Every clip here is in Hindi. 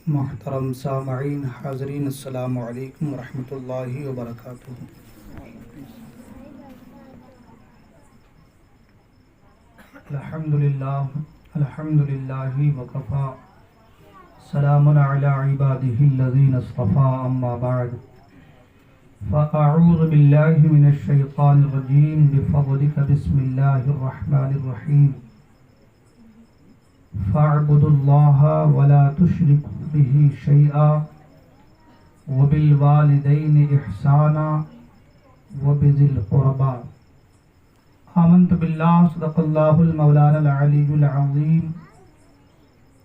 मोहतरम सामईन हाज़रीन अस्सलामु अलैकुम वरहमतुल्लाहि वबरकातुहू। अल्हम्दुलिल्लाहि वकफ़ा सलामुन अला इबादिहिल्लज़ीना इस्तफ़ा अम्मा बअद फ़अऊज़ु बिल्लाहि मिनश शैतानिर रजीम बिफ़ज़लिका बिस्मिल्लाहिर रहमानिर रहीम फ़अब्दुल्लाहा वला तुश्रिकू बिही शैआ वबिल वालिदैनि इहसाना वबिज़िल क़ुरबा। आमन्तु बिल्लाहि सदक़ल्लाहुल मौलानाल अलीयुल अज़ीम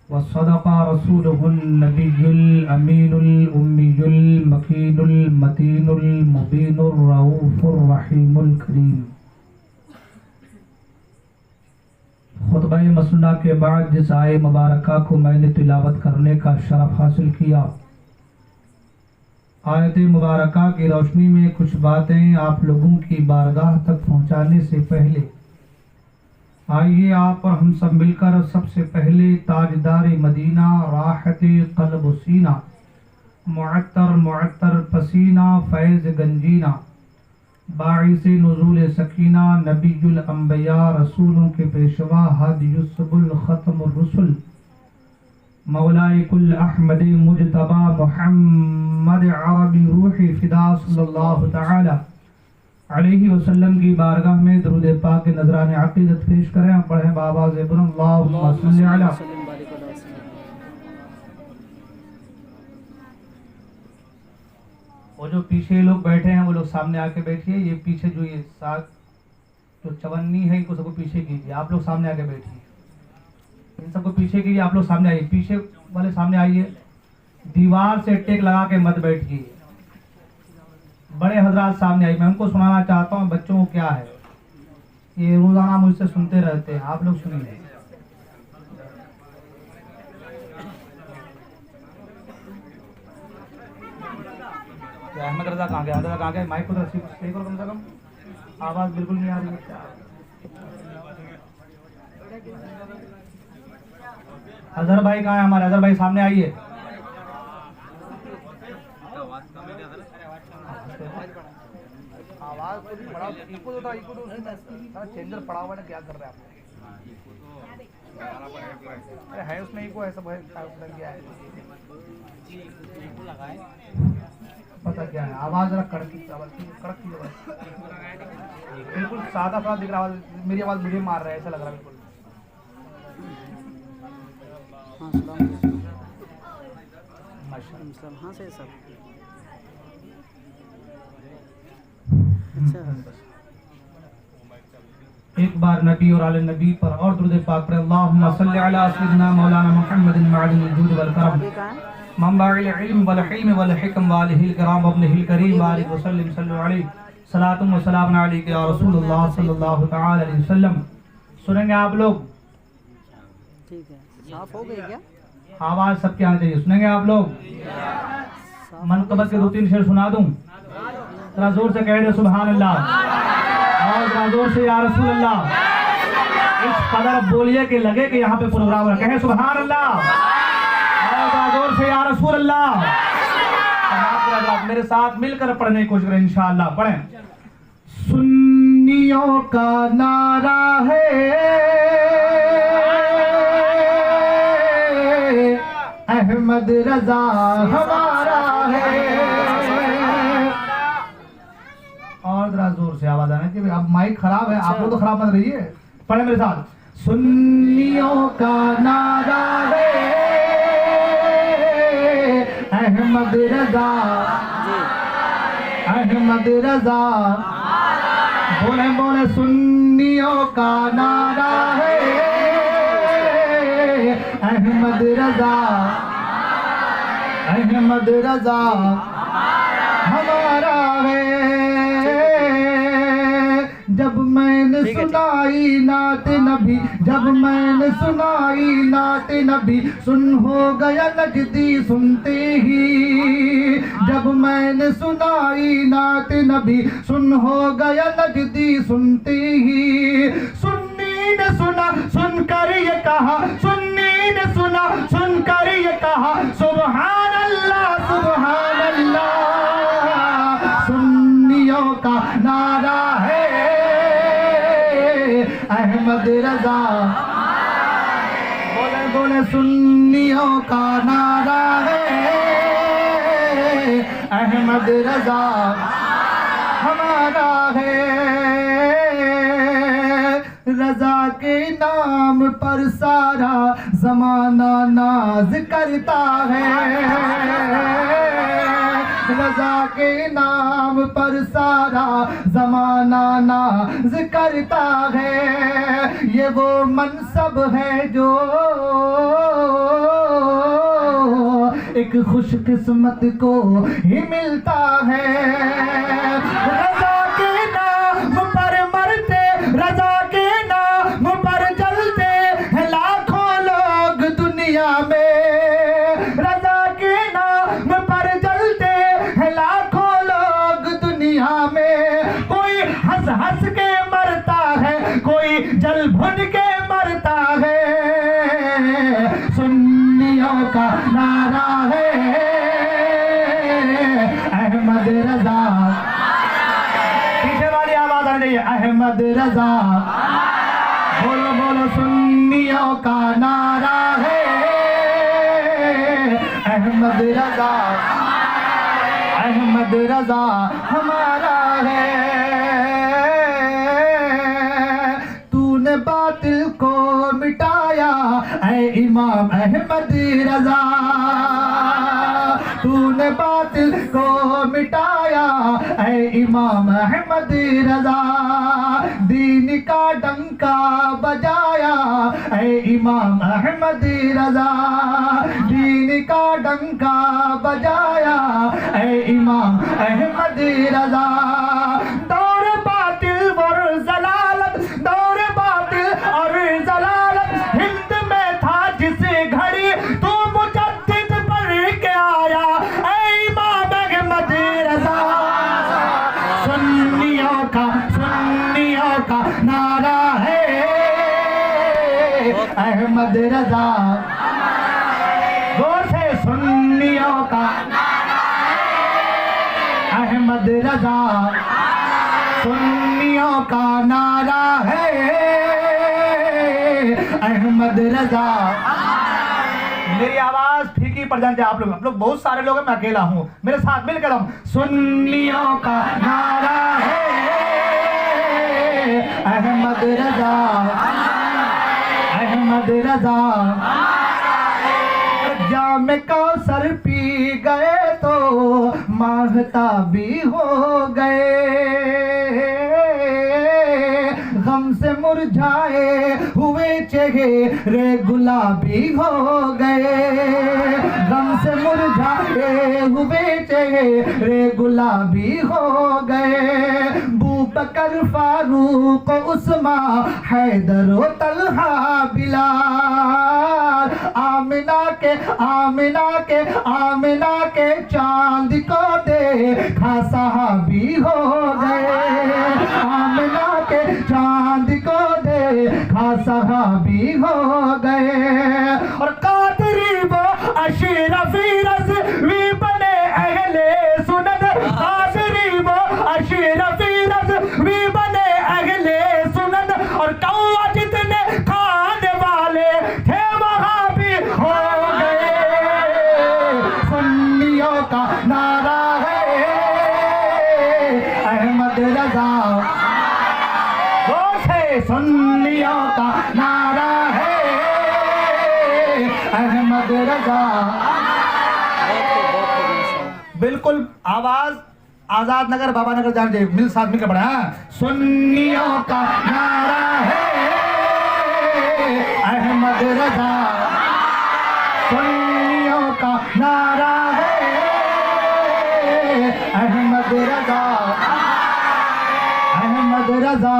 व सदक़ा रसूलुहुन नबियुल अमीनुल उम्मियुल मकीनुल मतीनुल मुबीनुर रऊफ़ुर रहीमुल करीम। खुतबा मसनूना के बाद जिस आए मुबारका को मैंने तिलावत करने का शरफ हासिल किया, आयत मुबारका की रोशनी में कुछ बातें आप लोगों की बारगाह तक पहुंचाने से पहले आइए आप और हम सब मिलकर सबसे पहले ताजदार मदीना राहते क़ल्ब सीना मुअत्तर मुअत्तर पसीना फैज़ गंजीना बाइस नुज़ूल सकीना नबीयुल अंबिया रसूलों के पेशवा हादियुस्सुबुल ख़त्मुर रुसुल मौलाए कुल अहमद मुजतबा मुहम्मद अरबी रूही फिदा सल्लल्लाहु तआला अलैहि वसल्लम की बारगाह में दुरूद पाक के नजराने अक़ीदत पेश करें। पढ़ें बाबाज़ बुलंद अल्लाहुम्मा सल्लि अला। वो जो पीछे लोग बैठे हैं वो लोग सामने आके बैठिए। ये पीछे जो ये साथ जो चवन्नी है इनको सबको पीछे कीजिए। आप लोग सामने आके बैठिए, इन सबको पीछे कीजिए। आप लोग सामने आइए, पीछे वाले सामने आइए। दीवार से टेक लगा के मत बैठिए। बड़े हजरात सामने आइए। मैं उनको सुनाना चाहता हूँ बच्चों को क्या है, ये रोजाना मुझसे सुनते रहते हैं, आप लोग सुनिए। अहमद रजा कहाँ गया? अहमद रजा कहाँ गया? माइक को सही करो कम से कम, आवाज बिल्कुल नहीं आ रही है। अजहर भाई कहाँ है हमारे? अजहर भाई सामने आइए। आवाज तो बड़ा इको होता है, इको तो चेंजर पड़ा हुआ है, क्या कर रहे हैं आप? अरे है उसमें इको है, सब है, क्या है पता क्या है? आवाज जरा कड़क की आवाज बिल्कुल सादा सादा दिख रहा है। मेरी आवाज मुझे मार रहा है ऐसा लग रहा है बिल्कुल। हाँ से सब एक बार नबी और आले नबी पर और दुरूद पाक पर अल्लाहुम्मा सल्लि अला सय्यिदिना मौलाना मुहम्मदिन मअदिनिल जूद वल करम मंबाइल इल्म वल हिल्म वल हिकम वालिहिल किराम वब्निहिल करीम वालिहि वसल्लम सल्लु अलैहि सलातुम व सलामुन अलैका या रसूलुल्लाह सल्लल्लाहु तआला अलैहि वसल्लम। सुनेंगे आप लोग? ठीक है, साफ हो गई क्या आवाज सबके आनी चाहिए। सुनेंगे आप लोग? मनक़बत के 2-3 शेर सुना दूं? जरा जोर से कह दे सुभान अल्लाह, और जरा जोर से या रसूल अल्लाह। इस कदर बोलिए कि लगे कि यहाँ पे प्रोग्राम है। कहें सुभान अल्लाह, और जरा जोर से या रसूल अल्लाह। मेरे साथ मिलकर पढ़ने की कोशिश करें इंशाअल्लाह। पढ़ें। सुन्नियों का नारा है अहमद रजा हमारा है। और जरा जोर से आवाज आना कि अब माइक खराब है, आप लोग तो खराब मत रहिए। पढ़े मेरे साथ। सुन्नियों का नारा है अहमद रजा अहमद रजा। बोले बोले सुन्नियों का नारा है अहमद रजा अहमद रजा हमारा है। जब मैंने सुनाई नात नबी, जब मैंने सुनाई नात नबी, सुन हो गया नजदी सुनते ही। जब मैंने सुनाई नात नबी, सुन हो गया नजदी सुनते ही। सुन्नी ने सुना सुनकर ये कहा, सुन्नी ने सुना सुनकर ये कहा सुबह बोले सुन्नियों का नारा है, अहमद रजा हमारा है। रजा के नाम पर सारा जमाना नाज करता है, रजा के नाम पर सारा जमाना नाज करता है। ये वो मनसब है जो एक खुशकिस्मत को ही मिलता है। रजा के नाम पर मरते, रजा के नाम पर जलते हैं लाखों लोग दुनिया में। रजा के नाम पर जलते हैं लाखों लोग दुनिया में। कोई हंस हंस के मरता है, कोई जल भुन के मरता है। सुन्नियों का नारा है, अहमद रजा। पीछे वाली आवाज आ रही है, अहमद रजा। बोलो बोलो सुन्नियों का नारा है, अहमद रजा, अहमद रजा हमारा है। तूने बातिल को मिटाया ऐ इमाम अहमद रजा, तूने बातिल को मिटाया ऐ इमाम अहमद रजा। दीन का डंका बजाया ऐ इमाम अहमद रजा, दीन का डंका बजाया ऐ इमाम अहमद रजा। दौर बातिल और जलालत, दौर बातिल और जलालत हिंद में था जिस घड़ी तू मुजद्दिद बन के आया ऐ इमाम अहमद रजा। सुन्नियों का नारा है, अहमद रजा। जोर से सुन्नियों का नारा है, अहमद रजा। सुन्नियों का नारा है, अहमद रजा। मेरी आवाज फीकी पड़ जाए आप लोग बहुत सारे लोग हैं, मैं अकेला हूँ, मेरे साथ मिलकर हम। सुन्नियों का नारा है, अहमद रजा, अहमद रजा। जाम कौसर पी गए तो माहताबी हो गए, गम से मुरझाए हुए चेहरे गुलाबी हो गए, गम से मुरझाए हुए चेहरे गुलाबी हो गए। बकर फारूक उस्मा हैदर व तलहा बिलाल, आमिना के चांद को देखा सहाबी हो गए, आमिना के चांद को देखा सहाबी हो गए। और कादरी वो अशरफी रज़वी बने अहले सुन्नत, कादरी वो अशरफी रज़वी बने अहले सुन्नत। और कौवा जितने खाने वाले थे वहाँ भी हो गए। सुन्नियों का नारा है, अहमद रजा। जोर से सुन्नियों का नारा है, अहमद रजा। बिल्कुल आवाज आजाद नगर बाबा नगर जान दे, मिल साथ मिलकर पड़ा। सुन्नियों का नारा है, अहमद रजा। सुन्नियों का नारा है, अहमद रजा, अहमद रजा।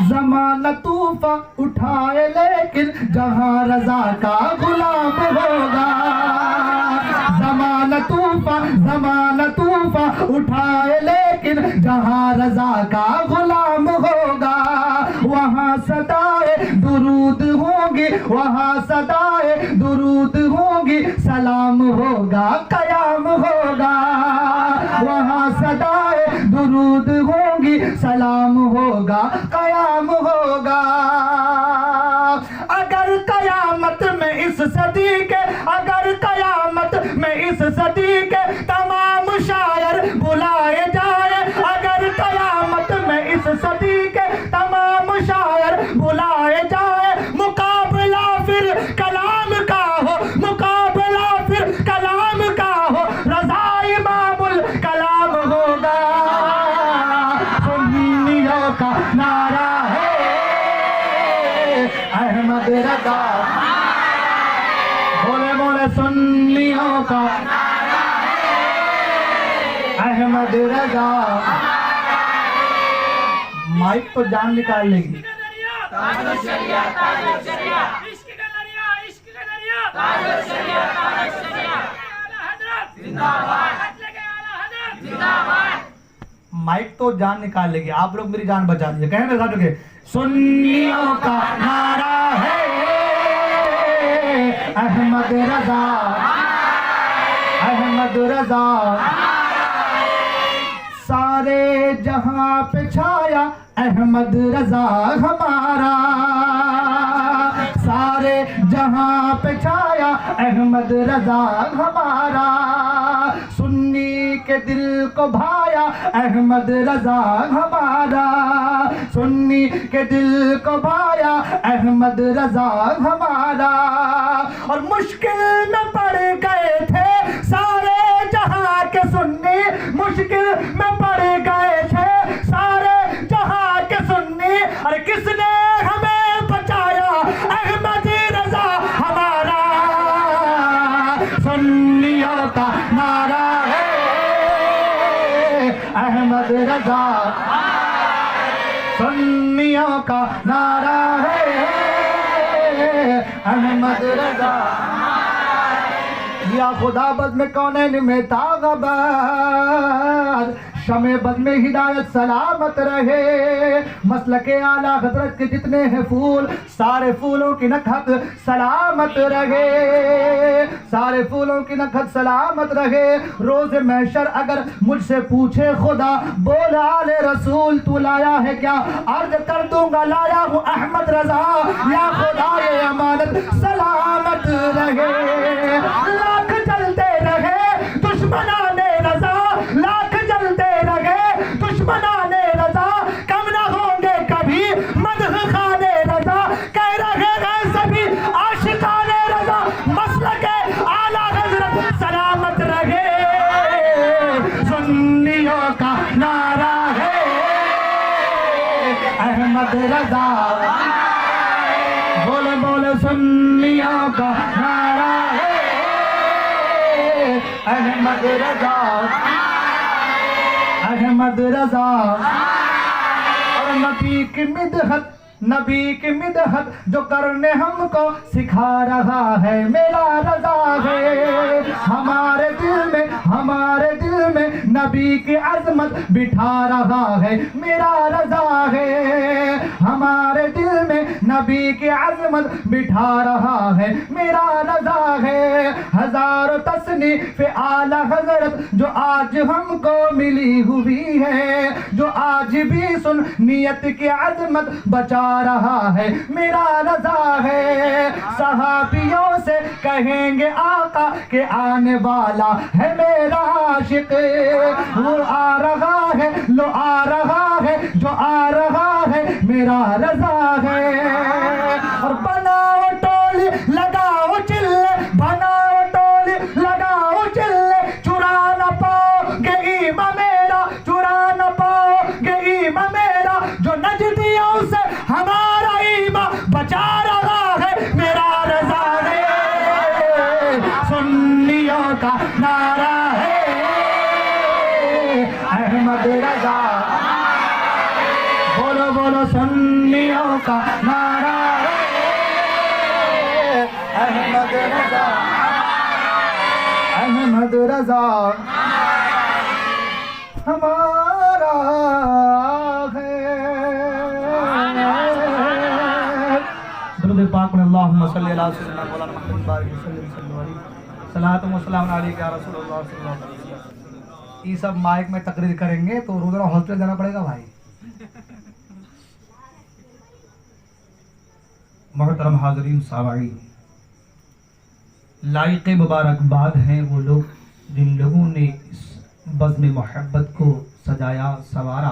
जमाना तूफा उठाए लेकिन जहां रजा का गुलाम होगा। जमाना तूफा उठाए लेकिन जहां रजा का गुलाम होगा। वहाँ सदाए दुरूद होंगी, वहाँ सदाए दुरूद होंगी, सलाम होगा कयाम होगा। वहाँ सदाए दुरूद होंगी, सलाम होगा कयाम होगा। अगर कयामत में इस सदी के, अगर कयामत में इस सदी के तमाम शायर बुलाए जाए, अगर कयामत में इस सदी के तमाम शायर बुलाए जाए, मुकाबला फिर कलाम का हो, मुकाबला फिर कलाम का हो, रज़ा इमामुल कलाम होगा। सुन्नियों का नारा है अहमद रज़ा, बोले बोले सुन्नियों का अहमद रज़ा। माइक तो जान निकाल लेगी। माइक तो जान निकाल लेगी, आप लोग मेरी जान बचा दीजिए। कहें ना के सुन्नियों का नारा है अहमद रज़ा, अहमद रज़ा। सारे जहां पे छाया अहमद रज़ा हमारा, सारे जहां पे छाया अहमद रज़ा हमारा, सुन्नी के दिल को भाया अहमद रज़ा हमारा, सुन्नी के दिल को भाया अहमद रज़ा हमारा। और मुश्किल में पड़ गए थे सारे जहां के सुन्नी, मुश्किल में पड़ गए थे सारे जहां के सुन्नी, अरे किसने हमें बचाया अहमद रज़ा हमारा। सुन्नियों का नारा है अहमद रज़ा, सुन्नियों का नारा है अहमद रज़ा। या खुदा बज़्म में कौनैन में ताग़बाद, शमे बज़्म में हिदायत सलामत रहे, मसलके आला हज़रत के जितने हैं फूल, सारे फूलों की नखत सलामत रहे, सारे फूलों की नखत सलामत रहे। रोज़ महशर अगर मुझसे पूछे खुदा, बोल आले रसूल तू लाया है क्या, अर्ज़ कर दूंगा लाया हूँ अहमद रज़ा। या खुदा ये अमानत सलामत रहे, लाख जलते रहे दुश्मनाने रज़ा, लाख जलते रहे दुश्मनाने रज़ा, कम न होंगे कभी मदह खाने रज़ा, कह रहे हैं सभी आशिकाने रज़ा, मसलके आला हज़रत सलामत रहे। सुन्नियों का नारा है अहमद रज़ा, बोले बोले सुन्नियों का नारा है अहमद रज़ा, अहमद रज़ा। और नबी की मिदहत, नबी की मिदहत जो करने हमको सिखा रहा है मेरा रज़ा है। हमारे दिल में, हमारे दिल में नबी की अज़मत बिठा रहा है मेरा रज़ा है, हमारे दिल में नबी की अज़मत बिठा रहा है मेरा रज़ा है। हज़ारों तसनीफ़ आला हज़रत जो आज हमको मिली हुई है, जो आज भी सुन नियत की अज़मत बचा रहा है मेरा रज़ा है। सहाबियों से कहेंगे आका के आने वाला है मेरा आशिक, वो आ रहा है, लो आ रहा है, जो आ रहा है मेरा रज़ा है। और बनाओ टोली लगाओ चिल्ले, बनाओ टोली लगाओ चिल्ले, चुरा न पाओगे ईमा मेरा, चुरा न पाओगे ईमा मेरा, जो नजदियों से हमारा ईमा बचा रहा है मेरा रज़ा है। सुन्नियों का नारा है अहमद रज़ा, बोलो बोलो सुन्नियों का नारा है अहमद रज़ा, अहमद रज़ा हमारा है। दुरूद पाक में अल्लाहुम्मा सल्ली अला सय्यिदिना मौलाना मुहम्मद बारिक वसल्लम अलैहि सलातो व सलाम अलैका या रसूलल्लाह सल्लल्लाहु अलैहि वसल्लम। ये सब माइक में तकरीर करेंगे तो रुद्रा हॉस्पिटल जाना पड़ेगा भाई। मोहतरम हाज़रीन सामाईन, लायक मुबारकबाद हैं वो लोग जिन लोगों ने इस बज़्म मोहब्बत को सजाया संवारा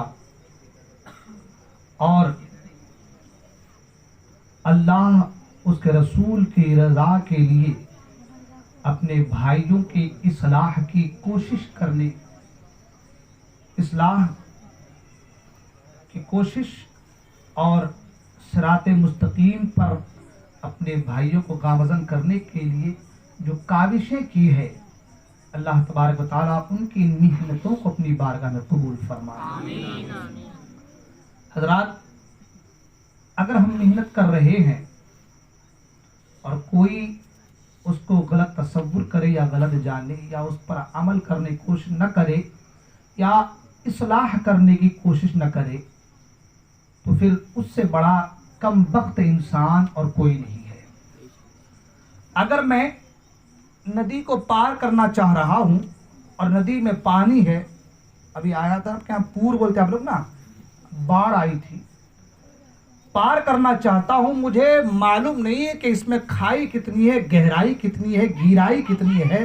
और अल्लाह उसके रसूल की रज़ा के लिए अपने भाइयों की इस्लाह की कोशिश करने, इस्लाह की कोशिश और सिराते मुस्तकीम पर अपने भाइयों को गामज़न करने के लिए जो काविशें की है, अल्लाह तबारक व तआला उनकी मेहनतों को अपनी बारगाह में कबूल फरमाए। हज़रात, अगर हम मेहनत कर रहे हैं और कोई उसको गलत तसव्वुर करे या गलत जाने या उस पर अमल करने की कोशिश न करे या इस्लाह करने की कोशिश न करे, तो फिर उससे बड़ा कम वक्त इंसान और कोई नहीं है। अगर मैं नदी को पार करना चाह रहा हूं और नदी में पानी है, अभी आया था क्या पूर बोलते हैं आप लोग ना, बाढ़ आई थी, पार करना चाहता हूं, मुझे मालूम नहीं है कि इसमें खाई कितनी है, गहराई कितनी है, गहराई कितनी है,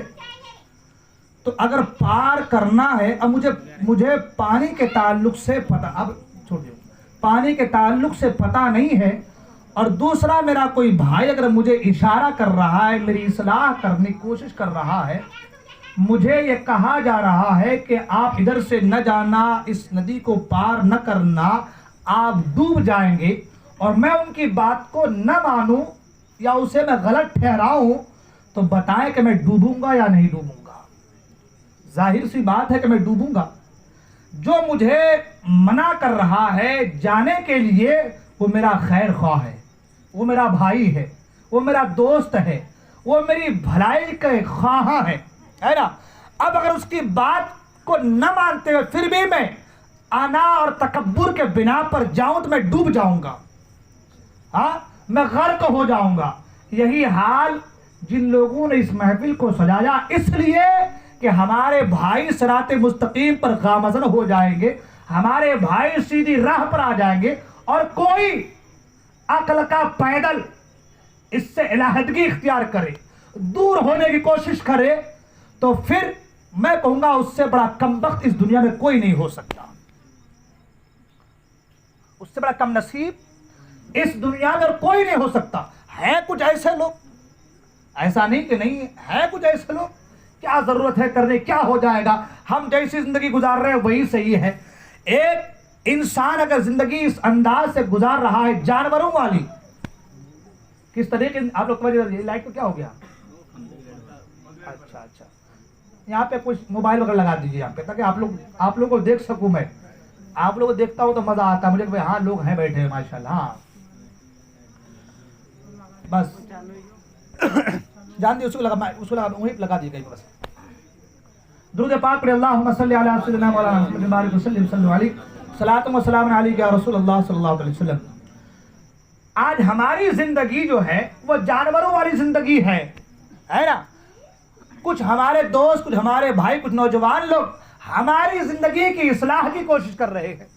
तो अगर पार करना है, अब मुझे पानी के ताल्लुक से पता, अब छोड़िए, पानी के ताल्लुक से पता नहीं है, और दूसरा मेरा कोई भाई अगर मुझे इशारा कर रहा है, मेरी इस्लाह करने की कोशिश कर रहा है, मुझे ये कहा जा रहा है कि आप इधर से न जाना, इस नदी को पार न करना, आप डूब जाएंगे, और मैं उनकी बात को न मानूं या उसे मैं गलत ठहराऊं, तो बताएं कि मैं डूबूंगा या नहीं डूबूंगा। जाहिर सी बात है कि मैं डूबूंगा। जो मुझे मना कर रहा है जाने के लिए, वो मेरा खैर ख्वाह है, वो मेरा भाई है, वो मेरा दोस्त है, वो मेरी भलाई के ख्वाह है ना। अब अगर उसकी बात को न मानते हुए फिर भी मैं आना और तकब्बुर के बिना पर जाऊं तो मैं डूब जाऊंगा, हाँ, मैं गर्क हो जाऊंगा। यही हाल जिन लोगों ने इस महफिल को सजाया, इसलिए कि हमारे भाई सिराते मुस्तकीम पर गामज़न हो जाएंगे, हमारे भाई सीधी राह पर आ जाएंगे, और कोई अक्ल का पैदल इससे इलाहदगी इख्तियार करे, दूर होने की कोशिश करे, तो फिर मैं कहूंगा उससे बड़ा कमबख्त इस दुनिया में कोई नहीं हो सकता, उससे बड़ा कम नसीब इस दुनिया में और कोई नहीं हो सकता। है कुछ ऐसे लोग, ऐसा नहीं कि नहीं है, कुछ ऐसे लोग, क्या जरूरत है करने, क्या हो जाएगा, हम जैसी जिंदगी गुजार रहे हैं वही सही है। एक इंसान अगर जिंदगी इस अंदाज से गुजार रहा है जानवरों वाली, किस तरीके, आप लोग समझ, लाइट को क्या हो गया, अच्छा, यहाँ पे कुछ मोबाइल वगैरह लगा दीजिए यहाँ पे, ताकि आप लोग को देख सकूं मैं, आप लोग को देखता हूं तो मजा आता है मुझे, भाई हाँ लोग हैं बैठे हैं माशाल्लाह, हाँ बस जान दिए, उसको लगा वहीं लगा दी गई बस। दुरूद पाक पढ़े, अल्लाहुम्मा सल्ली अला सय्यिदिना मौलाना मुहम्मद बारिक वसल्लिम सल्लल्लाहु अलैहि सलातु व सलाम अलैका या रसूलल्लाह सल्लल्लाहु अलैहि वसल्लम। आज हमारी जिंदगी जो है वो जानवरों वाली जिंदगी है ना। कुछ हमारे दोस्त, कुछ हमारे भाई, कुछ नौजवान लोग हमारी जिंदगी की इस्लाह की कोशिश कर रहे हैं।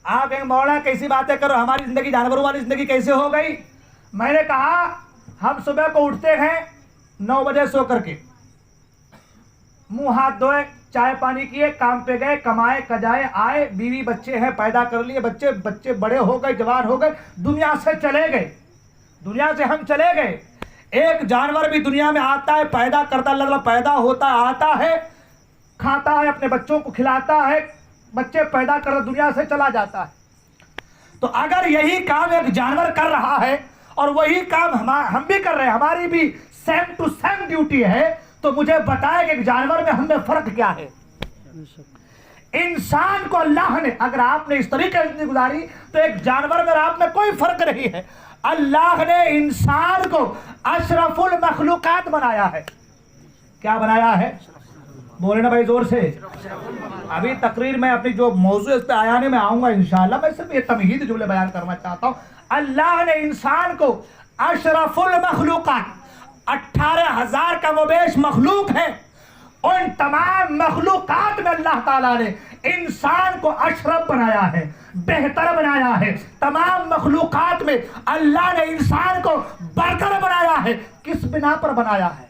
आप कहेंगे मौलाना कैसी बातें करो, हमारी जिंदगी जानवरों वाली जिंदगी कैसे हो गई। मैंने कहा हम सुबह को उठते हैं 9 बजे सो करके, मुंह हाथ धोए, चाय पानी किए, काम पे गए, कमाए कजाए आए, बीवी बच्चे हैं पैदा कर लिए, बच्चे बड़े हो गए, जवान हो गए, दुनिया से चले गए, दुनिया से हम चले गए। एक जानवर भी दुनिया में आता है, पैदा करता, अल्लाह पैदा होता है, आता है, खाता है, अपने बच्चों को खिलाता है, बच्चे पैदा कर दुनिया से चला जाता है। तो अगर यही काम एक जानवर कर रहा है और वही काम हम भी कर रहे हैं, हमारी भी सेम टू सेम ड्यूटी है, तो मुझे बताए कि एक जानवर में हमें फर्क क्या है। इंसान को अल्लाह ने, अगर आपने इस तरीके से जिंदगी गुजारी तो एक जानवर में और आप में कोई फर्क नहीं है। अल्लाह ने इंसान को अशरफुल मखलूकात बनाया है। क्या बनाया है, बोले ना भाई जोर से। अभी तकरीर में अपनी जो मौजू इस पे आयाने में आऊंगा इंशाअल्लाह, मैं सिर्फ ये तमहीद जुमले बयान करना चाहता हूँ। अल्लाह ने इंसान को अशरफुल मखलूकात, 18,000 का मुबेश मखलूक है, उन तमाम मखलूकात में अल्लाह ताला ने इंसान को अशरफ बनाया है, बेहतर बनाया है। तमाम मखलूकात में अल्लाह ने इंसान को बरतर बनाया है। किस बिना पर बनाया है?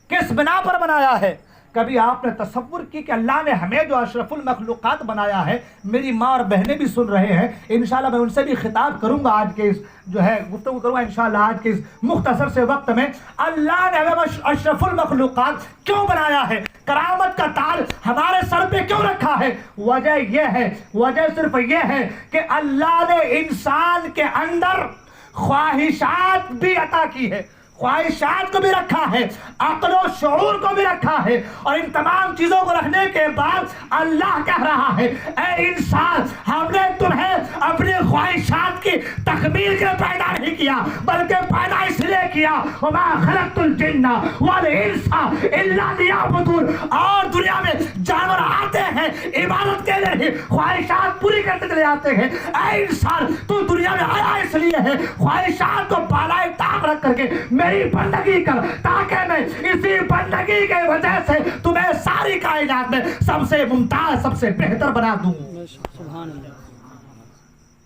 किस बिना पर बनाया है? कभी आपने तसव्वुर की कि अल्लाह ने हमें जो अशरफुल मखलूकात बनाया है, मेरी माँ और बहनें भी सुन रहे हैं, इंशाल्लाह मैं उनसे भी खिताब करूंगा आज के इस जो है गुफ्तगू करूंगा इंशाल्लाह आज के इस मुख्तसर से वक्त में। अल्लाह ने हमें अशरफुल मखलूकात क्यों बनाया है? करामत का ताज हमारे सर पे क्यों रखा है? वजह यह है, वजह सिर्फ यह है कि अल्लाह ने इंसान के अंदर ख्वाहिशात भी अता की है, ख्वाहिशात को भी रखा है, अक्ल और शऊर को भी रखा है। और इन तमाम चीजों को रखने के बाद अल्लाह कह रहा है, ऐ इंसान, हमने तुम्हें अपनी ख्वाहिशात की तकमील के पैदा नहीं किया, बल्कि पैदा इसलिए किया वमा खलक़तुल जिन्ना वल इंसा इल्ला लियअबुदून। और दुनिया में जानवर आते हैं इबादत के लिए, ख्वाहिशात पूरी करते चले जाते हैं। ऐ इंसान, तू दुनिया में आया इसलिए है, ख्वाहिशात को बालाए ताक रख करके मेरी बंदगी कर, ताकि मैं इसी बंदगी के वजह से तुम्हें सारी कायनात में सबसे मुमताज, सबसे बेहतर बना दूं।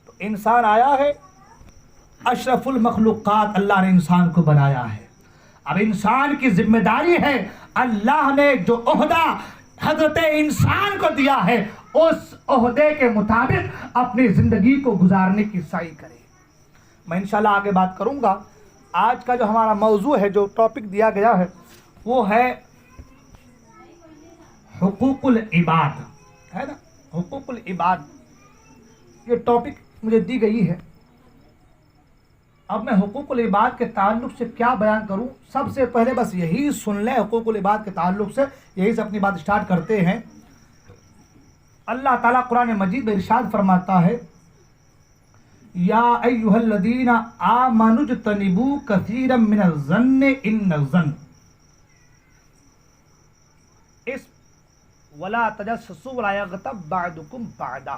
तो इंसान आया है, अशरफुल मखलूकात अल्लाह ने इंसान को बनाया है। अब इंसान की जिम्मेदारी है, अल्लाह ने जो ओहदा हजरत इंसान को दिया है, उस ओहदे के मुताबिक अपनी जिंदगी को गुजारने की सही करे। मैं इंशाल्लाह आगे बात करूंगा। आज का जो हमारा मौजू है, जो टॉपिक दिया गया है, वो है हुकूकुल इबाद, है ना, हुकूकुल इबाद। ये टॉपिक मुझे दी गई है। अब मैं हुकूकुल इबाद के ताल्लुक से क्या बयान करूं? सबसे पहले बस यही सुन लें, हुकूकुल इबाद के ताल्लुक से यही से अपनी बात स्टार्ट करते हैं। अल्लाह ताला कुरान मजीद में इरशाद फरमाता है, या अय्युहल्लज़ीना आमनुज्तनिबू कसीरम मिनज़्ज़न्नि इन्नज़्ज़न्न इस वला तजस्ससू वला यग़्तब बअदुकुम बअदा।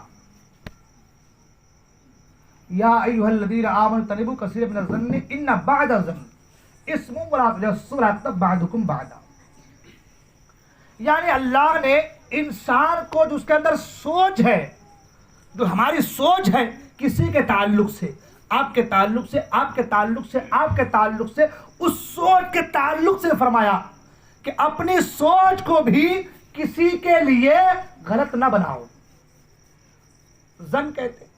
या अय्युहल्लज़ीना आमनुज्तनिबू कसीरम मिनज़्ज़न्नि इन्न बअदज़्ज़न्न इस्मुन वला तजस्ससू वला यग़्तब बअदुकुम बअदा। यानी अल्लाह ने इंसान को जो उसके अंदर सोच है, जो हमारी सोच है किसी के ताल्लुक से, आपके ताल्लुक से, आपके ताल्लुक से, आपके ताल्लुक से, उस सोच के ताल्लुक से फरमाया कि अपनी सोच को भी किसी के लिए गलत ना बनाओ। जन कहते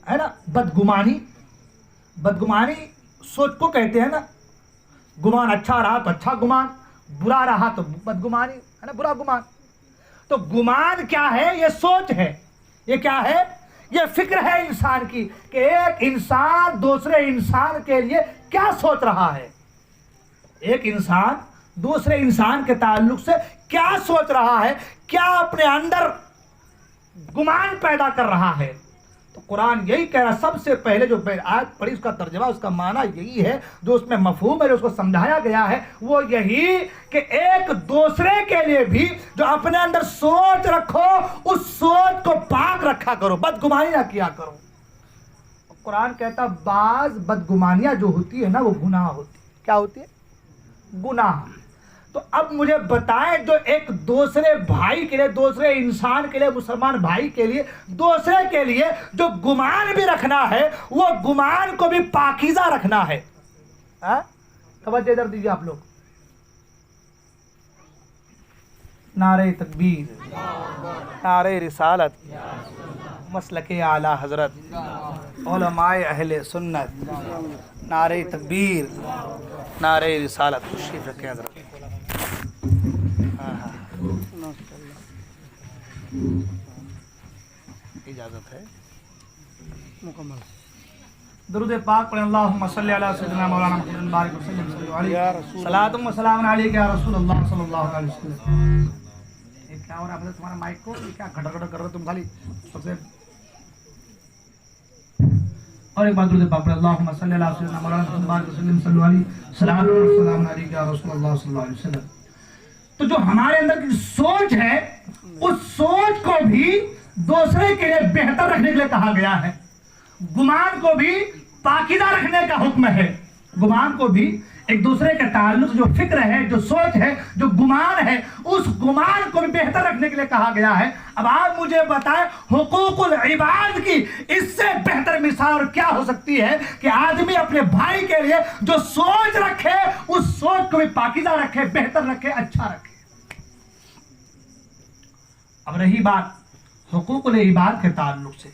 है ना, बदगुमानी, बदगुमानी सोच को कहते हैं ना। गुमान अच्छा रहा तो अच्छा गुमान, बुरा रहा तो बदगुमानी, है ना, बुरा गुमान। तो गुमान क्या है? ये सोच है। ये क्या है? ये फिक्र है इंसान की कि एक इंसान दूसरे इंसान के लिए क्या सोच रहा है, एक इंसान दूसरे इंसान के ताल्लुक से क्या सोच रहा है, क्या अपने अंदर गुमान पैदा कर रहा है। तो कुरान यही कह रहा है, सबसे पहले जो आयत पढ़ी उसका तर्जमा, उसका माना यही है, जो उसमें मफहूम है, जो उसको समझाया गया है, वो यही कि एक दूसरे के लिए भी जो अपने अंदर सोच रखो, उस सोच को पाक रखा करो, बदगुमानी ना किया करो। कुरान कहता बाज बदगुमानियां जो होती है ना, वो गुनाह होती है। क्या होती है? गुनाह। तो अब मुझे बताएं, जो एक दूसरे भाई के लिए, दूसरे इंसान के लिए, मुसलमान भाई के लिए, दूसरे के लिए जो गुमान भी रखना है, वो गुमान को भी पाकीज़ा रखना है। तवज्जो इधर दीजिए आप लोग। नारे तकबीर, नारे रिसालत, मसलके आला हजरत, उलमाए अहले सुन्नत, नारे तकबीर, नारे रिसालत। तशरीफ रखें हजरत। इजाजत है मुकम्मल। दरूद पाक पढ़ें। अल्लाहुम्मा सल्लि अला सय्यिदिना मौलाना मुहम्मद बारिक वसल्लम अलैहि सलातुम व सलामुन अलैका या रसूलल्लाह सल्लल्लाहु अलैहि वसल्लम। ये क्या हो रहा है तुम्हारा माइक को? ये क्या खटर कर रहे हो तुम? खाली सबसे और एक बार दरूद पाक पढ़ें। अल्लाहुम्मा सल्लि अला सय्यिदिना मौलाना मुहम्मद बारिक वसल्लम सलातुम व सलामुन अलैका या रसूलल्लाह सल्लल्लाहु अलैहि वसल्लम। तो जो हमारे अंदर की सोच है, उस सोच को भी दूसरे के लिए बेहतर रखने के लिए कहा गया है। गुमान को भी पाकीज़ा रखने का हुक्म है। गुमान को भी एक दूसरे के ताल्लुक, जो फिक्र है, जो सोच है, जो गुमान है, उस गुमान को भी बेहतर रखने के लिए कहा गया है। अब आप मुझे बताएं, हुकूकुल इबाद की इससे बेहतर मिसाल और क्या हो सकती है कि आदमी अपने भाई के लिए जो सोच रखे, उस सोच को भी पाकीज़ा रखे, बेहतर रखे, अच्छा रखे। अब रही बात हुकूकुल इबाद के ताल्लुक से,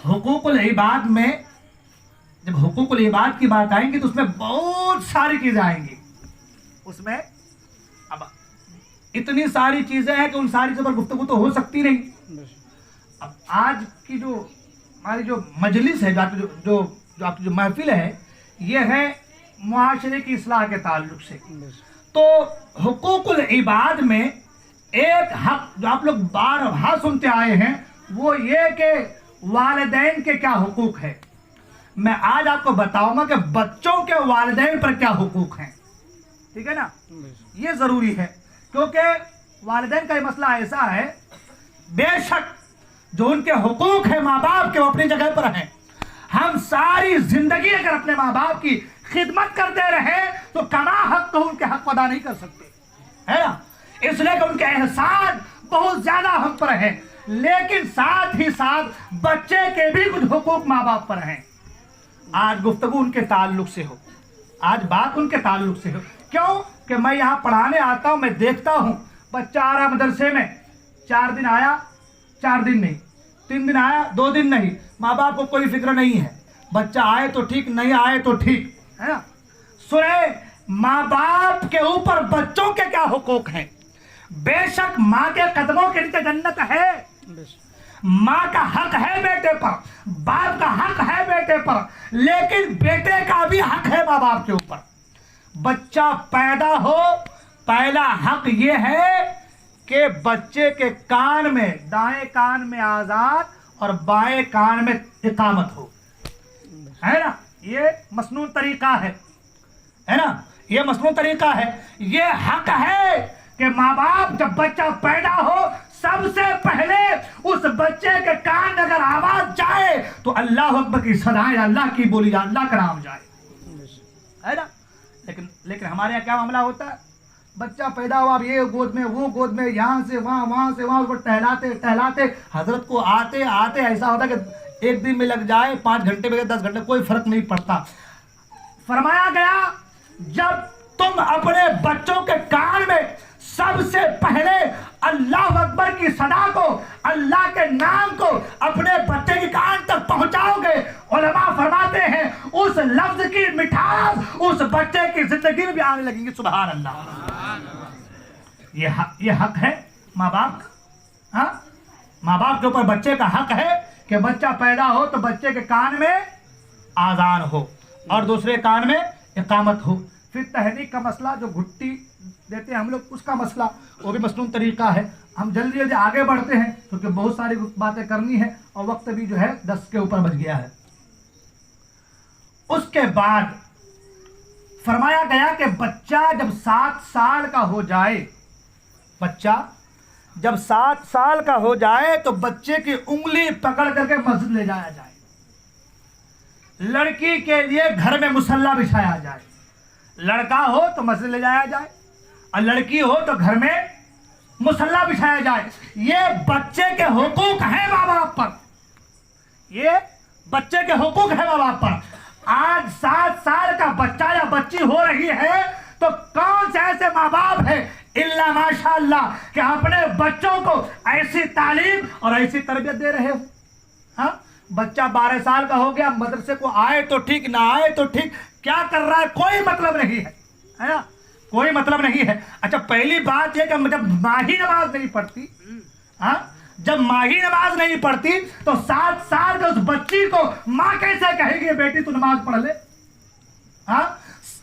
हुकूकुल इबाद में जब हुकूकुल इबाद की बात आएंगी तो उसमें बहुत सारी चीजें आएंगी। उसमें अब इतनी सारी चीजें हैं कि उन सारी चीजों पर गुफ्तगू तो हो सकती नहीं। अब आज की जो हमारी जो मजलिस है, जो आपकी जो महफिल है, ये है मुआशरे की इस्लाह के ताल्लुक से। तो हुकूकुल इबाद में एक हक जो आप लोग बार सुनते आए हैं, वो ये कि वालिदैन के क्या हुकूक है। मैं आज आपको बताऊंगा कि बच्चों के वालिदैन पर क्या हुकूक हैं। ठीक है ना, ये जरूरी है, क्योंकि वालिदैन का ये मसला ऐसा है, बेशक जो उनके हुकूक है माँ बाप के, वो अपनी जगह पर हैं। हम सारी जिंदगी अगर अपने माँ बाप की खिदमत करते रहे तो कमा हक तो उनके हक अदा नहीं कर सकते, है ना। इसलिए कि उनके एहसान बहुत ज्यादा हम पर है, लेकिन साथ ही साथ बच्चे के भी कुछ हुकूक माँ बाप पर हैं। आज गुफ्तगू उनके ताल्लुक से हो, आज बात उनके ताल्लुक से हो। क्यों कि मैं यहाँ पढ़ाने आता हूँ, मैं देखता हूँ बच्चा आ रहा मदरसे में, 4 दिन आया 4 दिन नहीं, 3 दिन आया 2 दिन नहीं, माँ बाप को कोई फिक्र नहीं है। बच्चा आए तो ठीक, नहीं आए तो ठीक, है ना। सुने, माँ बाप के ऊपर बच्चों के क्या हुकूक हैं। बेशक माँ के कदमों के नीचे जन्नत है, माँ का हक है बेटे पर, बाप का हक है बेटे पर, लेकिन बेटे का भी हक है माँ बाप के ऊपर। बच्चा पैदा हो, पहला हक ये है कि बच्चे के कान में, दाएं कान में आजान और बाएं कान में इकामत हो, है ना। ये मसनून तरीका है ना, ये मसनून तरीका है। ये हक है कि माँ बाप जब बच्चा पैदा हो, सबसे पहले उस बच्चे के कान में अगर आवाज जाए तो अल्लाह अकबर की सदाएं, अल्लाह की बोली, अल्लाह का नाम जाए, है ना। लेकिन हमारे यहाँ क्या मामला होता है, बच्चा पैदा हुआ, अब ये गोद में, वो गोद में, यहाँ से वहाँ, वहाँ से वहाँ, उसको टहलाते टहलाते हजरत को आते आते ऐसा होता है कि 1 दिन में लग जाए, 5 घंटे में, 10 घंटे, कोई फर्क नहीं पड़ता। फरमाया गया, जब तुम अपने बच्चों के कान में सबसे पहले अल्लाह अकबर की सदा को, अल्लाह के नाम को अपने बच्चे के कान तक पहुंचाओगे, उलमा फरमाते हैं उस लफ्ज की मिठास उस बच्चे की जिंदगी में भी आने लगेगी। सुभान अल्लाह। ये हक है माँ बाप का। हाँ, माँ बाप के ऊपर बच्चे का हक है कि बच्चा पैदा हो तो बच्चे के कान में आजान हो और दूसरे कान में इकामत हो। फिर तहनीक का मसला जो घुट्टी देते हैं हम लोग, उसका मसला वो भी मसनून तरीका है। हम जल्दी जल्दी आगे बढ़ते हैं क्योंकि बहुत सारी बातें करनी है और वक्त भी जो है 10 के ऊपर बज गया है। उसके बाद फरमाया गया कि बच्चा जब 7 साल का हो जाए, बच्चा जब 7 साल का हो जाए तो बच्चे की उंगली पकड़ करके मस्जिद ले जाया जाए। लड़की के लिए घर में मुसल्ला बिछाया जाए, लड़का हो तो मस्जिद ले जाया जाए और लड़की हो तो घर में मुसल्ला बिछाया जाए। ये बच्चे के हुकूक हैं माँ बाप पर, ये बच्चे के हुकूक है माँ बाप पर। आज 7 साल का बच्चा या बच्ची हो रही है तो कौन से ऐसे माँ बाप है इल्ला माशाअल्लाह कि अपने बच्चों को ऐसी तालीम और ऐसी तरबियत दे रहे हो। हाँ, बच्चा 12 साल का हो गया, मदरसे को आए तो ठीक, ना आए तो ठीक, क्या कर रहा है कोई मतलब नहीं है ना, कोई मतलब नहीं है। अच्छा, पहली बात यह कि जब माही नमाज नहीं पढ़ती, हाँ, जब माही नमाज नहीं पढ़ती तो 7 साल के उस बच्ची को माँ कैसे कहेगी बेटी तू नमाज पढ़ ले। हाँ,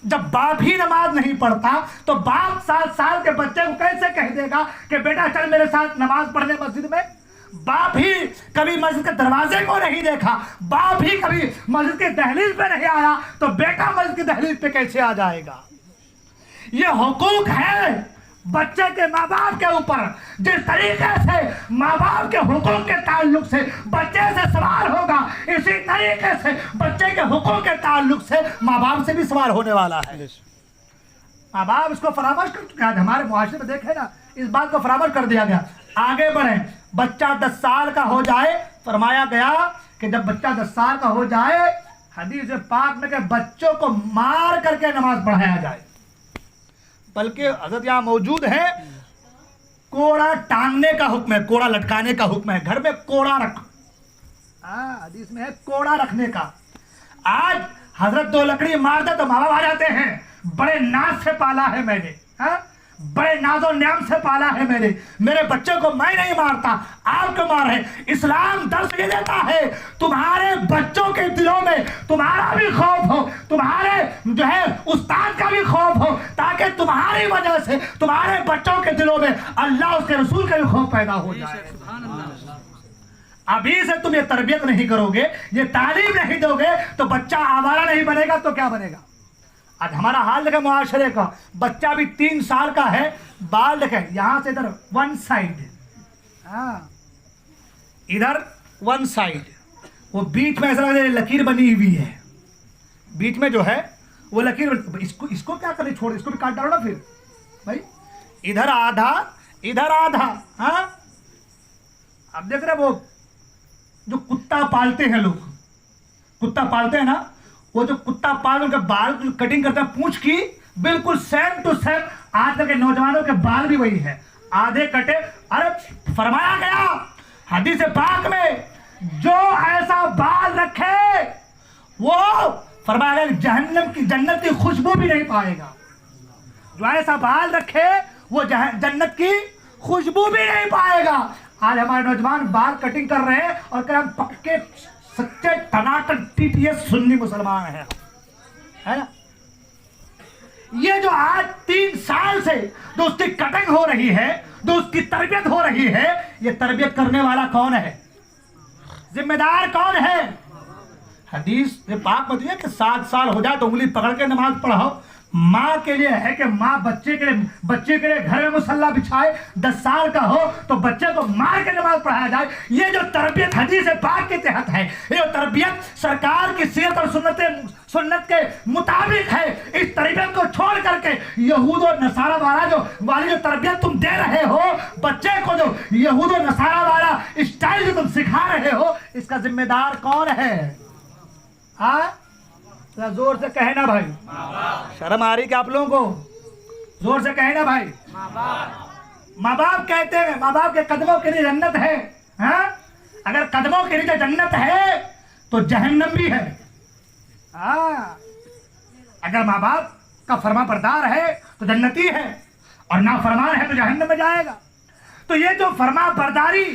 जब बाप ही नमाज नहीं पढ़ता तो बाप 7 साल के बच्चे को कैसे कह देगा कि बेटा चल मेरे साथ नमाज पढ़ने मस्जिद में। बाप ही कभी मस्जिद के दरवाजे को नहीं देखा, बाप ही कभी मस्जिद के दहलीज पे नहीं आया तो बेटा मस्जिद की दहलीज पे कैसे आ जाएगा। ये हुकूक है बच्चे के माँ बाप के ऊपर जिस तरीके से माँ बाप के हुक्म के ताल्लुक से बच्चे से सवाल होगा, इसी तरीके से बच्चे के हुक्म के ताल्लुक से माँ बाप से भी सवाल होने वाला है। माँ बाप इसको फरामोश कर चुके हैं। हमारे मुआशरे में देखे ना, इस बात को फरामोश कर दिया गया। आगे बढ़े, बच्चा 10 साल का हो जाए, फरमाया गया कि जब बच्चा 10 साल का हो जाए, हदीस पाक में के बच्चों को मार करके नमाज पढ़ाया जाए। बल्कि हजरत यहाँ मौजूद है, कोड़ा टांगने का हुक्म है, कोड़ा लटकाने का हुक्म है। घर में कोड़ा रख, हदीस में है कोड़ा रखने का। आज हजरत दो लकड़ी मार दे तो माँ बाप आ जाते हैं, बड़े नाज से पाला है मैंने, बड़े नाजो न्याम से पाला है मेरे बच्चे को मैं नहीं मारता, आप क्यों मार रहे। इस्लाम दर्श ये देता है तुम्हारे बच्चों के दिलों में तुम्हारा भी खौफ हो, तुम्हारे जो है उस्ताद का भी खौफ हो, ताकि तुम्हारी वजह से तुम्हारे बच्चों के दिलों में अल्लाह उसके रसूल का भी खौफ पैदा हो जाए। अभी से तुम ये तरबियत नहीं करोगे, ये तालीम नहीं दोगे, तो बच्चा आवारा नहीं बनेगा तो क्या बनेगा। आज हमारा हाल देखे मुआशरे का, बच्चा भी 3 साल का है, बाल देखे यहां से इधर वन साइड, इधर वन साइड, वो बीच में ऐसा लकीर बनी हुई है, बीच में जो है वो लकीर, इसको क्या करनी, छोड़ इसको भी काट डालो ना फिर भाई, इधर आधा इधर आधा। अब देख रहे वो जो कुत्ता पालते हैं लोग, कुत्ता पालते हैं ना, वो जो कुत्ता पाल उनके बाल जो कटिंग करते हैं पूंछ की, बिल्कुल सेम टू सेम आज तक के नौजवानों के बाल भी वही है, आधे कटे। अरे फरमाया गया हदीस पाक में, जो ऐसा बाल रखे वो फरमाया गया जहन्नम की जन्नत की खुशबू भी नहीं पाएगा। जो ऐसा बाल रखे वो जन्नत की खुशबू भी नहीं पाएगा। आज हमारे नौजवान बाल कटिंग कर रहे हैं और हम पक्के सच्चे टनाटन टीटीएस सुन्नी मुसलमान है ना। ये जो आज 3 साल से जो उसकी कटिंग हो रही है, जो उसकी तरबियत हो रही है, ये तरबियत करने वाला कौन है, जिम्मेदार कौन है। हदीस पाक में दिया कि 7 साल हो जाए तो उंगली पकड़ के नमाज पढ़ाओ। माँ के लिए है कि माँ बच्चे के लिए घर में मुसल्ला बिछाए, 10 साल का हो तो बच्चे को मार के नमाज पढ़ाया जाए। ये जो तरबियत हदीस पाक के तहत है, ये जो तरबियत सरकार की सीरत और सुन्नत के मुताबिक है, इस तरबियत को छोड़ करके यहूद और नसारा वाली जो तरबियत तुम दे रहे हो बच्चे को, जो यहूद और नसारा वाला स्टाइल जो तुम सिखा रहे हो, इसका जिम्मेदार कौन है। जोर से कहे ना भाई, शर्म आ रही क्या आप लोगों को, जोर से कहे ना भाई। माँ बाप कहते हैं, माँ बाप के कदमों के लिए जन्नत है, अगर कदमों के लिए जन्नत है तो जहन्नम भी है। अगर माँ बाप का फरमा बरदार है तो जन्नती है, और ना फरमान है तो जहन्नम में जाएगा। तो ये जो फरमा बरदारी,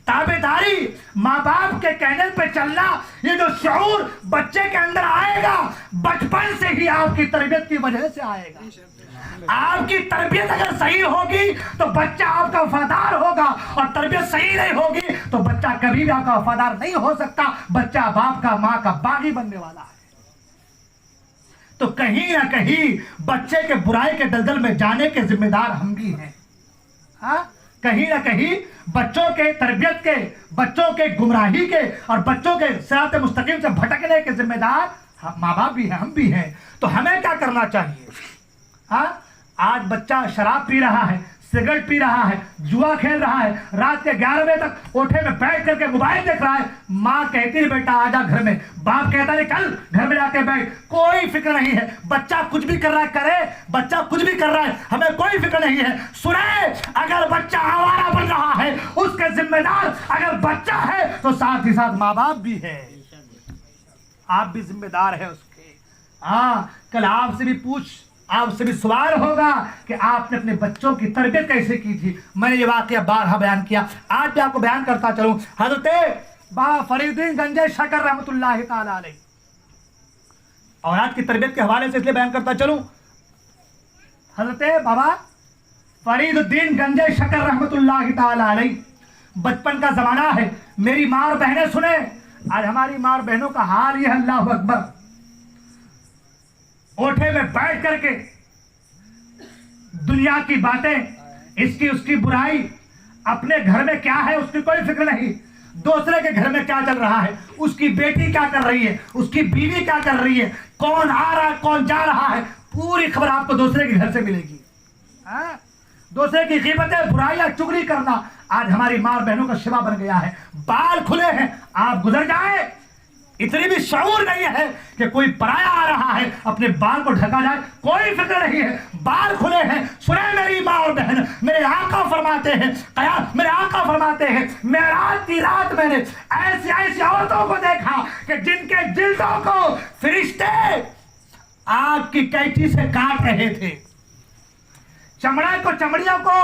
ताबेदारी, माँ बाप के कहने पे चलना, ये जो शऊर बच्चे के अंदर आएगा, बचपन से ही आपकी तरबियत की वजह से आएगा। आपकी तरबियत अगर सही होगी तो बच्चा आपका वफादार होगा, और तरबियत सही नहीं होगी तो बच्चा कभी भी आपका वफादार नहीं हो सकता। बच्चा बाप का, माँ का बागी बनने वाला है। तो कहीं ना कहीं बच्चे के बुराई के दलदल में जाने के जिम्मेदार हम भी हैं। कहीं ना कहीं बच्चों के तरबियत के, बच्चों के गुमराही के और बच्चों के सिरात मुस्तकीम से भटकने के जिम्मेदार माँ बाप भी हैं, हम भी हैं। तो हमें क्या करना चाहिए। आज बच्चा शराब पी रहा है, सिगरेट पी रहा है, जुआ खेल रहा है, रात के 11 बजे तक ओठे में बैठ करके मोबाइल देख रहा है। माँ कहती है बेटा आजा घर में, बाप कहता है चल घर में जाके बैठ। कोई फिक्र नहीं है, बच्चा कुछ भी कर रहा है करे, बच्चा कुछ भी कर रहा है, हमें कोई फिक्र नहीं है। सुने, अगर बच्चा आवारा बन रहा है, उसके जिम्मेदार अगर बच्चा है तो साथ ही साथ माँ बाप भी है, आप भी जिम्मेदार है उसके। कल आपसे भी सवाल होगा कि आपने अपने बच्चों की तरबियत कैसे की थी। मैंने ये वाकया बारहा बयान किया, आज भी आपको बयान करता चलूं। हजरत बाबा फरीदुद्दीन गंजे शकर रहमतुल्लाह ताला अलैह, और आज की तरबियत के हवाले से इसलिए बयान करता चलूं, हजरत बाबा फरीदुद्दीन गंजे शकर रहमतुल्लाह ताला अलैह, बचपन का जमाना है। मेरी माँ और बहनें सुने, आज हमारी माँ और बहनों का हाल ये, अल्लाह अकबर, ओठे में बैठ करके दुनिया की बातें, इसकी उसकी बुराई, अपने घर में क्या है उसकी कोई फिक्र नहीं, दूसरे के घर में क्या चल रहा है, उसकी बेटी क्या कर रही है, उसकी बीवी क्या कर रही है, कौन आ रहा है कौन जा रहा है, पूरी खबर आपको दूसरे के घर से मिलेगी। दूसरे की कीमतें, बुराइयां, चुगली करना आज हमारी मां और बहनों का शिवा बन गया है। बाल खुले हैं, आप गुजर जाए, इतनी भी शऊर नहीं है कि कोई पराया आ रहा है अपने बाल को ढका जाए, कोई फिक्र नहीं है। बाल खुले हैं, सुने मेरी माँ और बहन, मेरे आका फरमाते हैं, मेरे आका फरमाते हैं, मेराज की रात मैंने ऐसी ऐसी औरतों को देखा कि जिनके जिल्दों को फरिश्ते आग की कैंची से काट रहे थे, चमड़ा को, चमड़ियों को,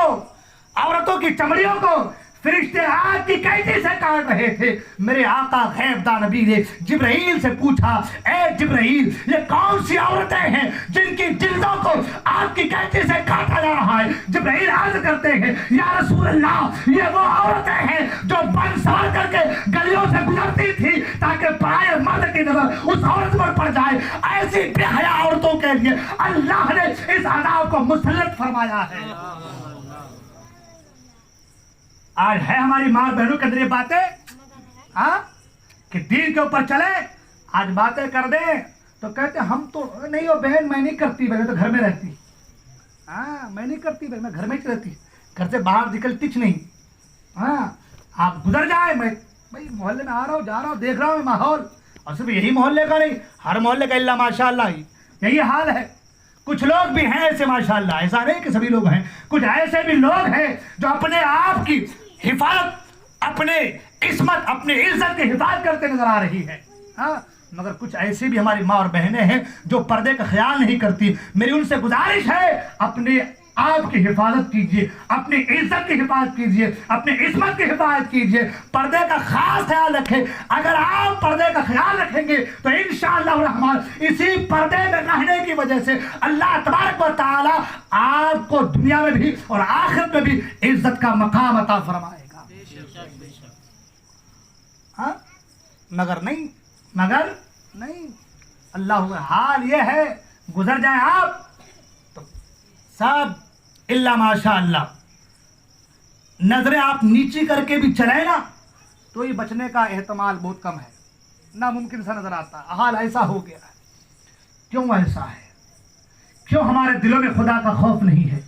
औरतों की चमड़ियों को फरिश्ते आग की कैंची से काट रहे थे। मेरे आका गैबदा नबी ने जिब्राइल से पूछा, ए जिब्राइल, ये कौन सी औरतें हैं जिनकी जिल्दों को आग की कैंची से काटा जा रहा है? जिब्राइल अर्ज करते हैं, या रसूल अल्लाह, ये वो औरतें हैं जो बन सवार करके गलियों से गुजरती थी ताकि पराये मर्द की नजर उस औरत पर पड़ जाए। ऐसी बेहया औरतों के लिए अल्लाह ने इस अज़ाब को मुसल्लत फरमाया है। आज है हमारी माँ बहनों के अंदर ये बातें, कि दीन के ऊपर चले, आज बातें कर दे तो कहते हम तो नहीं, हो बहन मैं नहीं करती, बहन तो घर में रहती, मैं नहीं करती, बहन मैं घर में ही रहती, घर से बाहर निकलती नहीं। आप गुजर जाए, मैं भाई मोहल्ले में आ रहा हूँ, जा रहा हूँ, देख रहा हूँ माहौल, और सिर्फ यही मोहल्ले का नहीं, हर मोहल्ले का इल्ला माशाअल्लाह यही हाल है। कुछ लोग भी हैं ऐसे माशाअल्लाह, ऐसा नहीं कि सभी लोग हैं, कुछ ऐसे भी लोग हैं जो अपने आप की हिफाजत, अपने इस्मत, अपनी इज्जत की हिफाजत करते नजर आ रही है। मगर कुछ ऐसी भी हमारी माँ और बहनें हैं जो पर्दे का ख्याल नहीं करती। मेरी उनसे गुजारिश है, अपने आप की हिफाजत कीजिए, अपनी इज्जत की हिफाजत कीजिए, अपनी इस्मत की हिफाजत कीजिए, पर्दे का खास ख्याल रखें। अगर आप पर्दे का ख्याल रखेंगे तो इंशाअल्लाह रहमान इसी पर्दे में रहने की वजह से अल्लाह तबारक व तआला आपको दुनिया में भी और आखिरत में भी इज्जत का मकाम अता फरमाएगा। मगर नहीं अल्लाह का हाल ये है, गुजर जाए आप तो सब इल्ला माशाअल्लाह, नजरें आप नीची करके भी चले ना तो ये बचने का एहतमाल बहुत कम है, नामुमकिन सा नजर आता है। हाल ऐसा हो गया है। क्यों ऐसा है? क्यों हमारे दिलों में खुदा का खौफ नहीं है?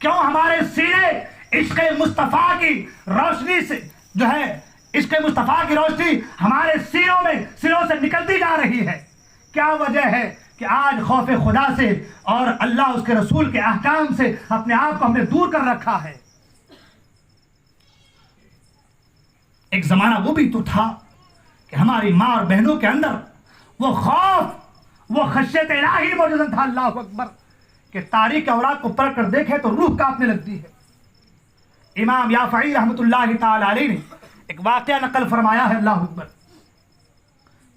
क्यों हमारे सीने इश्क़ मुस्तफ़ा की रोशनी से जो है, इश्क़ मुस्तफ़ा की रोशनी हमारे सीनों से निकलती जा रही है? क्या वजह है कि आज खौफ खुदा से और अल्लाह उसके रसूल के अहकाम से अपने आप को हमने दूर कर रखा है। एक जमाना वो भी तो था कि हमारी माँ और बहनों के अंदर वो खौफ, वो खशियत इलाही मौजूद था, अल्लाह अकबर, कि तारीख औरात को पढ़ कर देखे तो रूह कांपने लगती है। इमाम याफ़ई रहमतुल्लाहि ताला अलैहि ने एक वाक़या नकल फरमाया है, अल्लाह अकबर।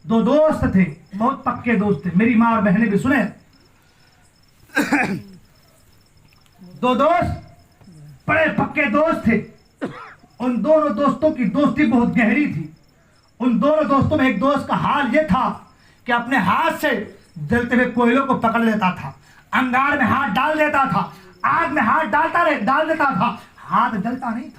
दो दोस्त थे, बहुत पक्के दोस्त थे, मेरी माँ और बहनें भी सुने। दो दोस्त बड़े पक्के दोस्त थे। उन दोनों दोस्तों की दोस्ती बहुत गहरी थी। उन दोनों दोस्तों में एक दोस्त का हाल यह था कि अपने हाथ से जलते हुए कोयलों को पकड़ लेता था, अंगार में हाथ डाल देता था, आग में हाथ डाल देता था, हाथ जलता नहीं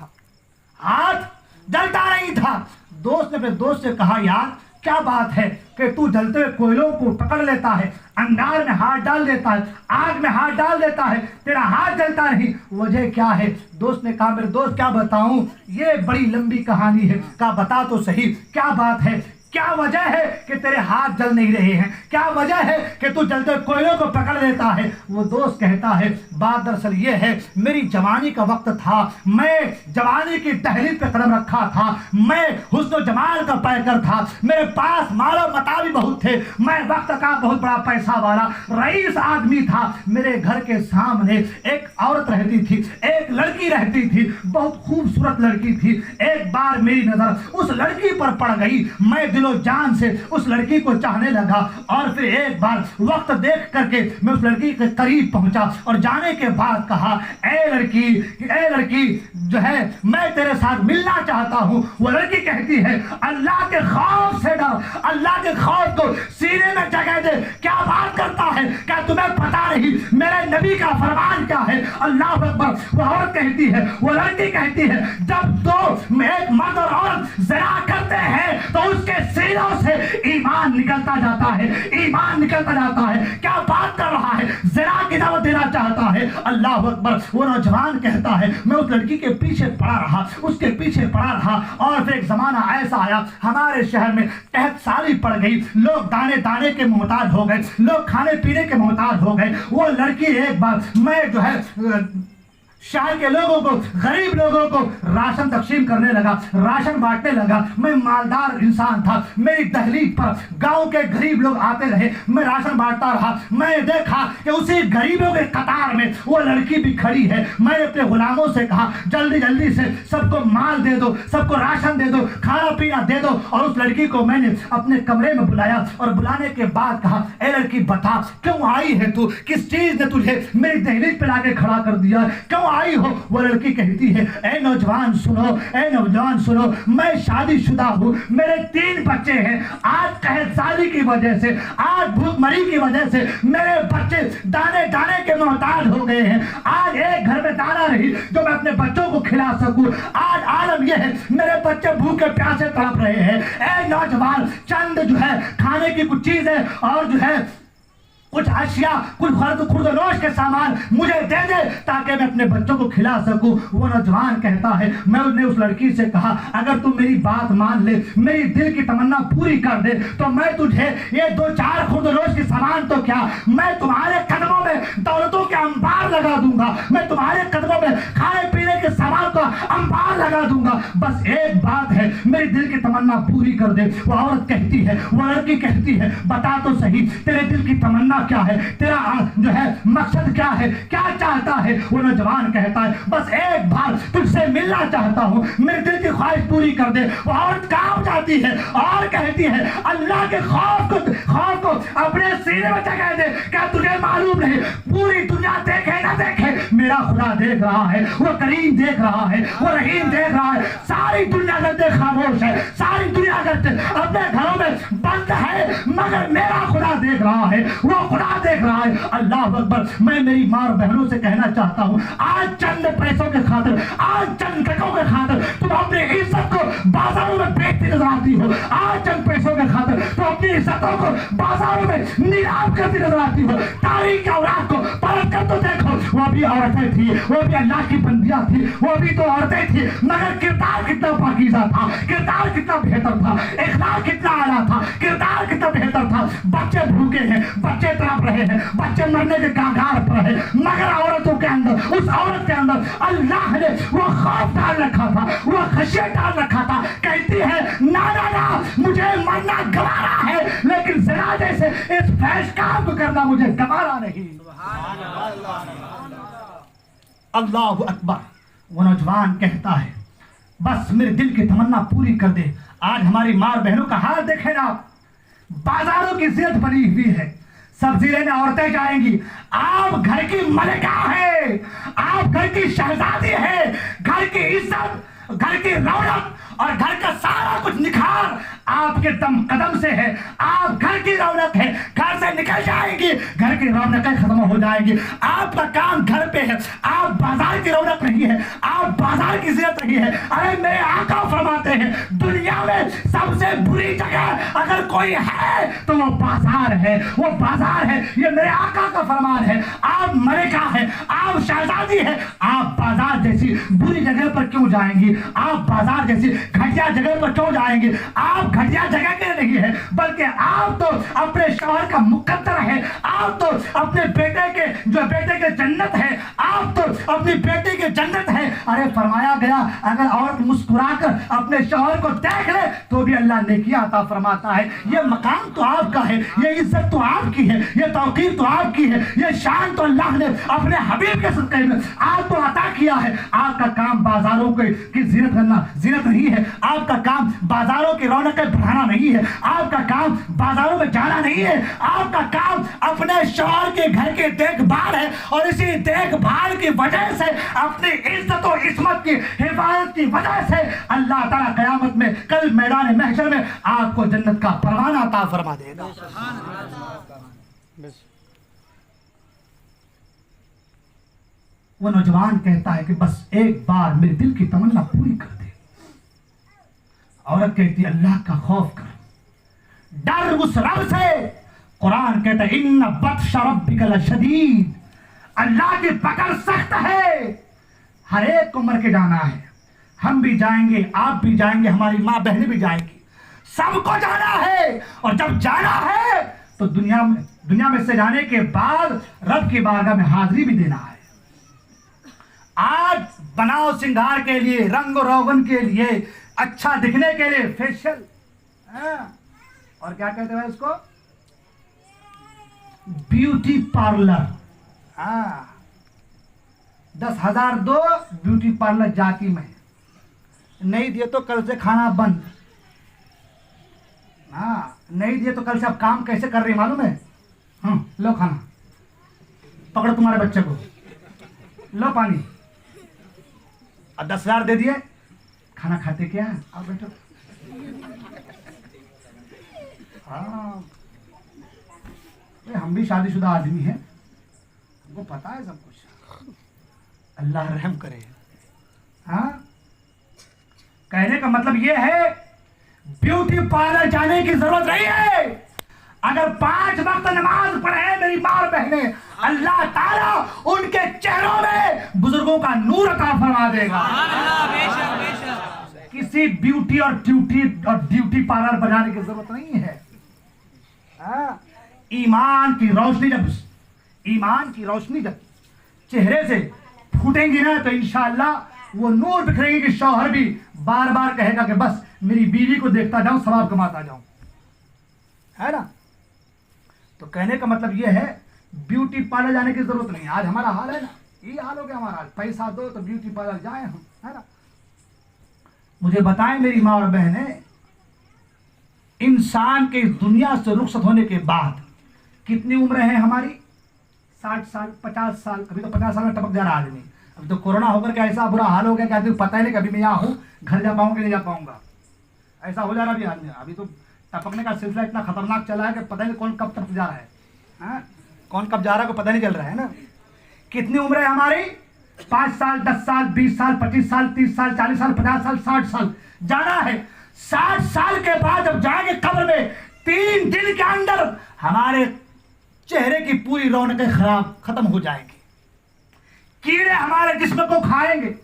था। दोस्त ने अपने दोस्त से कहा, यार क्या बात है कि तू जलते हुए कोयलों को पकड़ लेता है, अंगार में हाथ डाल देता है, आग में हाथ डाल देता है, तेरा हाथ जलता नहीं, वजह क्या है? दोस्त ने कहा, मेरे दोस्त क्या बताऊं, ये बड़ी लंबी कहानी है। कहा बता तो सही, क्या बात है, क्या वजह है कि तेरे हाथ जल नहीं रहे हैं, क्या वजह है कि तू जलते कोयलों को पकड़ लेता है? वो दोस्त कहता है, बात दरअसल ये है, मेरी जवानी का वक्त था, मैं जवानी की तहरीर पे कदम रखा था, मैं हुस्न जमाल का पैकर था, मेरे पास मालो मता भी बहुत थे, मैं वक्त का बहुत बड़ा पैसा वाला रईस आदमी था। मेरे घर के सामने एक औरत रहती थी, एक लड़की रहती थी, बहुत खूबसूरत लड़की थी। एक बार मेरी नजर उस लड़की पर पड़ गई, मैं दिलो जान से उस लड़की को चाहने लगा, और फिर एक बार वक्त देख करके मैं उस लड़की के करीब पहुंचा और जाने के बाद कहा, ए लड़की जो है, मैं तेरे साथ मिलना चाहता हूं। वो लड़की कहती है, अल्लाह के खौफ से डर, अल्लाह के खौफ को सीने में जगह दे। क्या बात करता है, क्या तुम्हें पता नहीं मेरे नबी नबी का फरमान क्या है, अल्लाह अकबर। वो औरत कहती है, वो लड़की कहती है, जब दो एक मर्द और औरत ज़िना करते हैं तो उसके सीनों से ईमान निकलता जाता है, ईमान निकलता जाता है। क्या बात कर रहा है, ज़िना की दावत देना चाहता है, अल्लाह अकबर। वो नौजवान कहता है, मैं उस लड़की के पीछे पड़ा रहा, उसके पीछे पड़ा रहा, और फिर एक जमाना ऐसा आया हमारे शहर में कहत साली पड़ गई, लोग दाने दाने के मोहताज हो गए, लोग खाने पीने के मोहताज हो गए। वो लड़की एक बार, मैं जो है शहर के लोगों को, गरीब लोगों को राशन तकसीम करने लगा, राशन बांटने लगा। मैं मालदार इंसान था, मेरी दहलीज पर गांव के गरीब लोग आते रहे, मैं राशन बांटता रहा। मैंने देखा कि उसी गरीबों के कतार में वो लड़की भी खड़ी है। मैंने अपने गुलामों से कहा, जल्दी जल्दी से सबको माल दे दो, सबको राशन दे दो, खाना पीना दे दो। और उस लड़की को मैंने अपने कमरे में बुलाया, और बुलाने के बाद कहा, ए लड़की बता क्यों आई है तू, किस चीज ने तुझे मेरी दहलीज पे लाके खड़ा कर दिया, क्यों आई हो? वो लड़की कहती है, ए नौजवान सुनो, ए नौजवान सुनो, मैं शादीशुदा हूँ, मेरे 3 बच्चे हैं। आज कहत साली की वजह से, आज भूखमरी की वजह से मेरे बच्चे दाने दाने के मोहताज हो गए हैं। आज एक घर में दाना नहीं जो मैं अपने बच्चों को खिला सकूं। आज आलम यह है, मेरे बच्चे भूखे प्यासे तड़प रहे हैं। ए नौजवान, चंद जो है खाने की कुछ चीज है और जो है कुछ अशिया, कुछ खुर्दनोश के सामान मुझे दे दे ताकि मैं अपने बच्चों को खिला सकूं। वो नौजवान कहता है, मैं उसने उस लड़की से कहा, अगर तुम मेरी बात मान ले, मेरी दिल की तमन्ना पूरी कर दे, तो मैं तुझे ये 2-4 खुर्दनोश के सामान तो क्या, मैं तुम्हारे कदमों में दौलतों के अंबार लगा दूंगा, मैं तुम्हारे कदमों में खाने पीने के सामान का अंबार लगा दूंगा। बस एक बात है, मेरी दिल की तमन्ना पूरी कर दे। वो औरत कहती है, वो लड़की कहती है, बता तो सही तेरे दिल की तमन्ना क्या है, तेरा जो है मकसद क्या है, क्या चाहता है? वो नौजवान कहता है, बस एक बार तुझसे मिलना चाहता हूँ, मेरे दिल की ख्वाहिश पूरी कर दे। वो औरत कांप जाती है और कहती है, अल्लाह के खौफ को अपने सीने में जगह दे। क्या तुझे मालूम नहीं, पूरी दुनिया देखे ना देखे, मेरा खुदा देख रहा है, वो करीम देख रहा है, वो रहीम देख रहा है। सारी दुनिया करते खामोश है, सारी दुनिया करते अपने घरों में बंद है, मगर मेरा खुदा देख रहा है, वो खुदा देख रहा है। अल्लाह अकबर। मैं मेरी माँ और बहनों से कहना चाहता हूँ, आज चंद पैसों के खातिर, आज चंद टकों के खातिर तुम अपनी इज्जत को बाजारों में बेचती नजर आती हो। आज चंद पैसों के खातिर तुम अपनी इज्जतों को बाजारों में नीलाम करती नजर आती हो। तारीख की औलाद को परख कर तो देखो, वो भी औरतें थी, वो भी अल्लाह की बंदियां थी, वो भी तो औरतें थी, मगर किरदार कितना पाकीज़ा था, किरदार कितना बेहतर था, इखलाक कितना आला था, किरदार कितना बेहतर था। बच्चे भूखे हैं, बच्चे तड़प रहे हैं, बच्चे मरने के कागार पर है, मगर औरतों के अंदर, उस औरत के अंदर अल्लाह ने वो खौफ डाल रखा था, वो खशियत डाल रखा था। कहती है, ना ना ना, मुझे मरना गवारा है, लेकिन ज़िना जैसे इस फैश काम को करना मुझे गवारा नहीं। अल्लाह अकबर। वो नौजवान कहता है, बस मेरे दिल की तमन्ना पूरी कर दे। आज हमारी माँ बहनों का हाल देखे ना, बाजारों की जिद बनी हुई है, सब्जी लेने औरतें जाएंगी। आप घर की मलिका है, आप घर की शहजादी है, घर की इज्जत, घर की रौनक और घर का सारा कुछ निखार आपके दम कदम से है। आप घर की रौनक है, घर से निकल जाएंगी, घर की रौनकें खत्म हो जाएंगी। आपका काम घर पे है, आप बाजार की रौनक नहीं है, आप बाजार की जियत नहीं है। अरे मेरे आका फरमाते हैं, दुनिया में सबसे बुरी जगह अगर कोई है तो वो बाजार है, वो बाजार है। ये मेरे आका का फरमान है। आप मलिका है, आप शहजादी है, आप बाजार जैसी बुरी जगह पर क्यों जाएंगी? आप बाजार जैसी घटिया जगह पर क्यों जाएंगे? आप घटिया जगह के नहीं है, बल्कि आप तो अपने शौहर का मुकद्दर है, आप तो अपने बेटे के जन्नत है, आप तो अपनी बेटी के जन्नत है। अरे फरमाया गया, अगर औरत मुस्कुराकर अपने शौहर को देख ले तो भी अल्लाह नेकी अता फरमाता है। ये मकाम तो आपका है, ये इज्जत तो आपकी है, ये तौकीर तो आपकी है, ये शान तो अल्लाह ने अपने हबीब के सदक़े में आपको अता किया है। आपका काम बाजारों की जीनत करना जीनत नहीं है, आपका काम बाजारों की रौनकें बढ़ाना नहीं है, आपका काम बाजारों में जाना नहीं है, आपका काम अपने शौहर के घर की देखभाल है। और इसी देखभाल की वजह से, अपनी इज्जत और इस्मत की हिफाजत की वजह से अल्लाह ताला क़यामत में, कल मैदान महशर में आपको जन्नत का परवाना अता फरमा देगा। वो नौजवान कहता है कि बस एक बार मेरे दिल की तमन्ना पूरी कर दे। औरत कहती है अल्लाह का खौफ कर, डर उस रब से। कुरान कहता है इन्ना बत्श रब्बिका लशदीद, अल्लाह की पकड़ सख्त है। हर एक को मर के जाना है, हम भी जाएंगे, आप भी जाएंगे, हमारी माँ बहनें भी जाएंगी, सबको जाना है। और जब जाना है तो दुनिया में से जाने के बाद रब की बारगाह में हाजिरी भी देना है। आज बनाव सिंगार के लिए, रंग रोगन के लिए, अच्छा दिखने के लिए फेशियल, और क्या कहते हैं उसको, ब्यूटी पार्लर। 10,000 दो, ब्यूटी पार्लर जाती में नहीं दिए तो कल से खाना बंद। नहीं दिए तो कल से आप काम कैसे कर रही मालूम है? लो खाना, पकड़ो तुम्हारे बच्चे को, लो पानी, और 10,000 दे दिए, खाना खाते क्या? आओ बैठो। हाँ, हम भी शादीशुदा आदमी हैं, हमको पता है सब कुछ। अल्लाह रहम करे। हाँ, कहने का मतलब ये है ब्यूटी पार्लर जाने की जरूरत नहीं है। अगर 5 वक्त नमाज पढ़े मेरी माँ बहने, अल्लाह ताला उनके चेहरों में बुजुर्गों का नूर अता फरमा देगा। किसी ब्यूटी और ड्यूटी पार्लर बनाने की जरूरत नहीं है। ईमान की रोशनी जब चेहरे से फूटेंगी ना तो इंशाअल्लाह वो नूर बिखरेगी कि शौहर भी बार बार कहेगा कि बस मेरी बीवी को देखता जाऊं, सवाब कमाता जाऊं, है ना। तो कहने का मतलब ये है ब्यूटी पार्लर जाने की जरूरत नहीं। आज हमारा हाल है ना, ये हाल हो गया हमारा, पैसा दो तो ब्यूटी पार्लर जाए हम, है ना। मुझे बताएं मेरी माँ और बहनें, इंसान के इस दुनिया से रुखसत होने के बाद कितनी उम्र है हमारी? 60 साल, 50 साल। अभी तो 50 साल में टपक जा रहा आदमी। अभी तो कोरोना होकर के ऐसा बुरा हाल हो गया कि आदमी पता ही नहीं कभी मैं यहाँ हूँ, घर जा पाऊंगा कि नहीं जा पाऊंगा, ऐसा हो जा रहा अभी आदमी। अभी तो टपकने का सिलसिला इतना खतरनाक चला है कि पता नहीं कौन कब टपक जा रहा है, कौन कब जा रहा है को पता नहीं चल रहा है ना। कितनी उम्र है हमारी? 5 साल, 10 साल, 20 साल, 25 साल, 30 साल, 40 साल, 50 साल, 60 साल जाना है। 60 साल के बाद जब जाएंगे कब्र में, 3 दिन के अंदर हमारे चेहरे की पूरी रौनकें खत्म हो जाएंगी, कीड़े हमारे जिस्म को खाएंगे।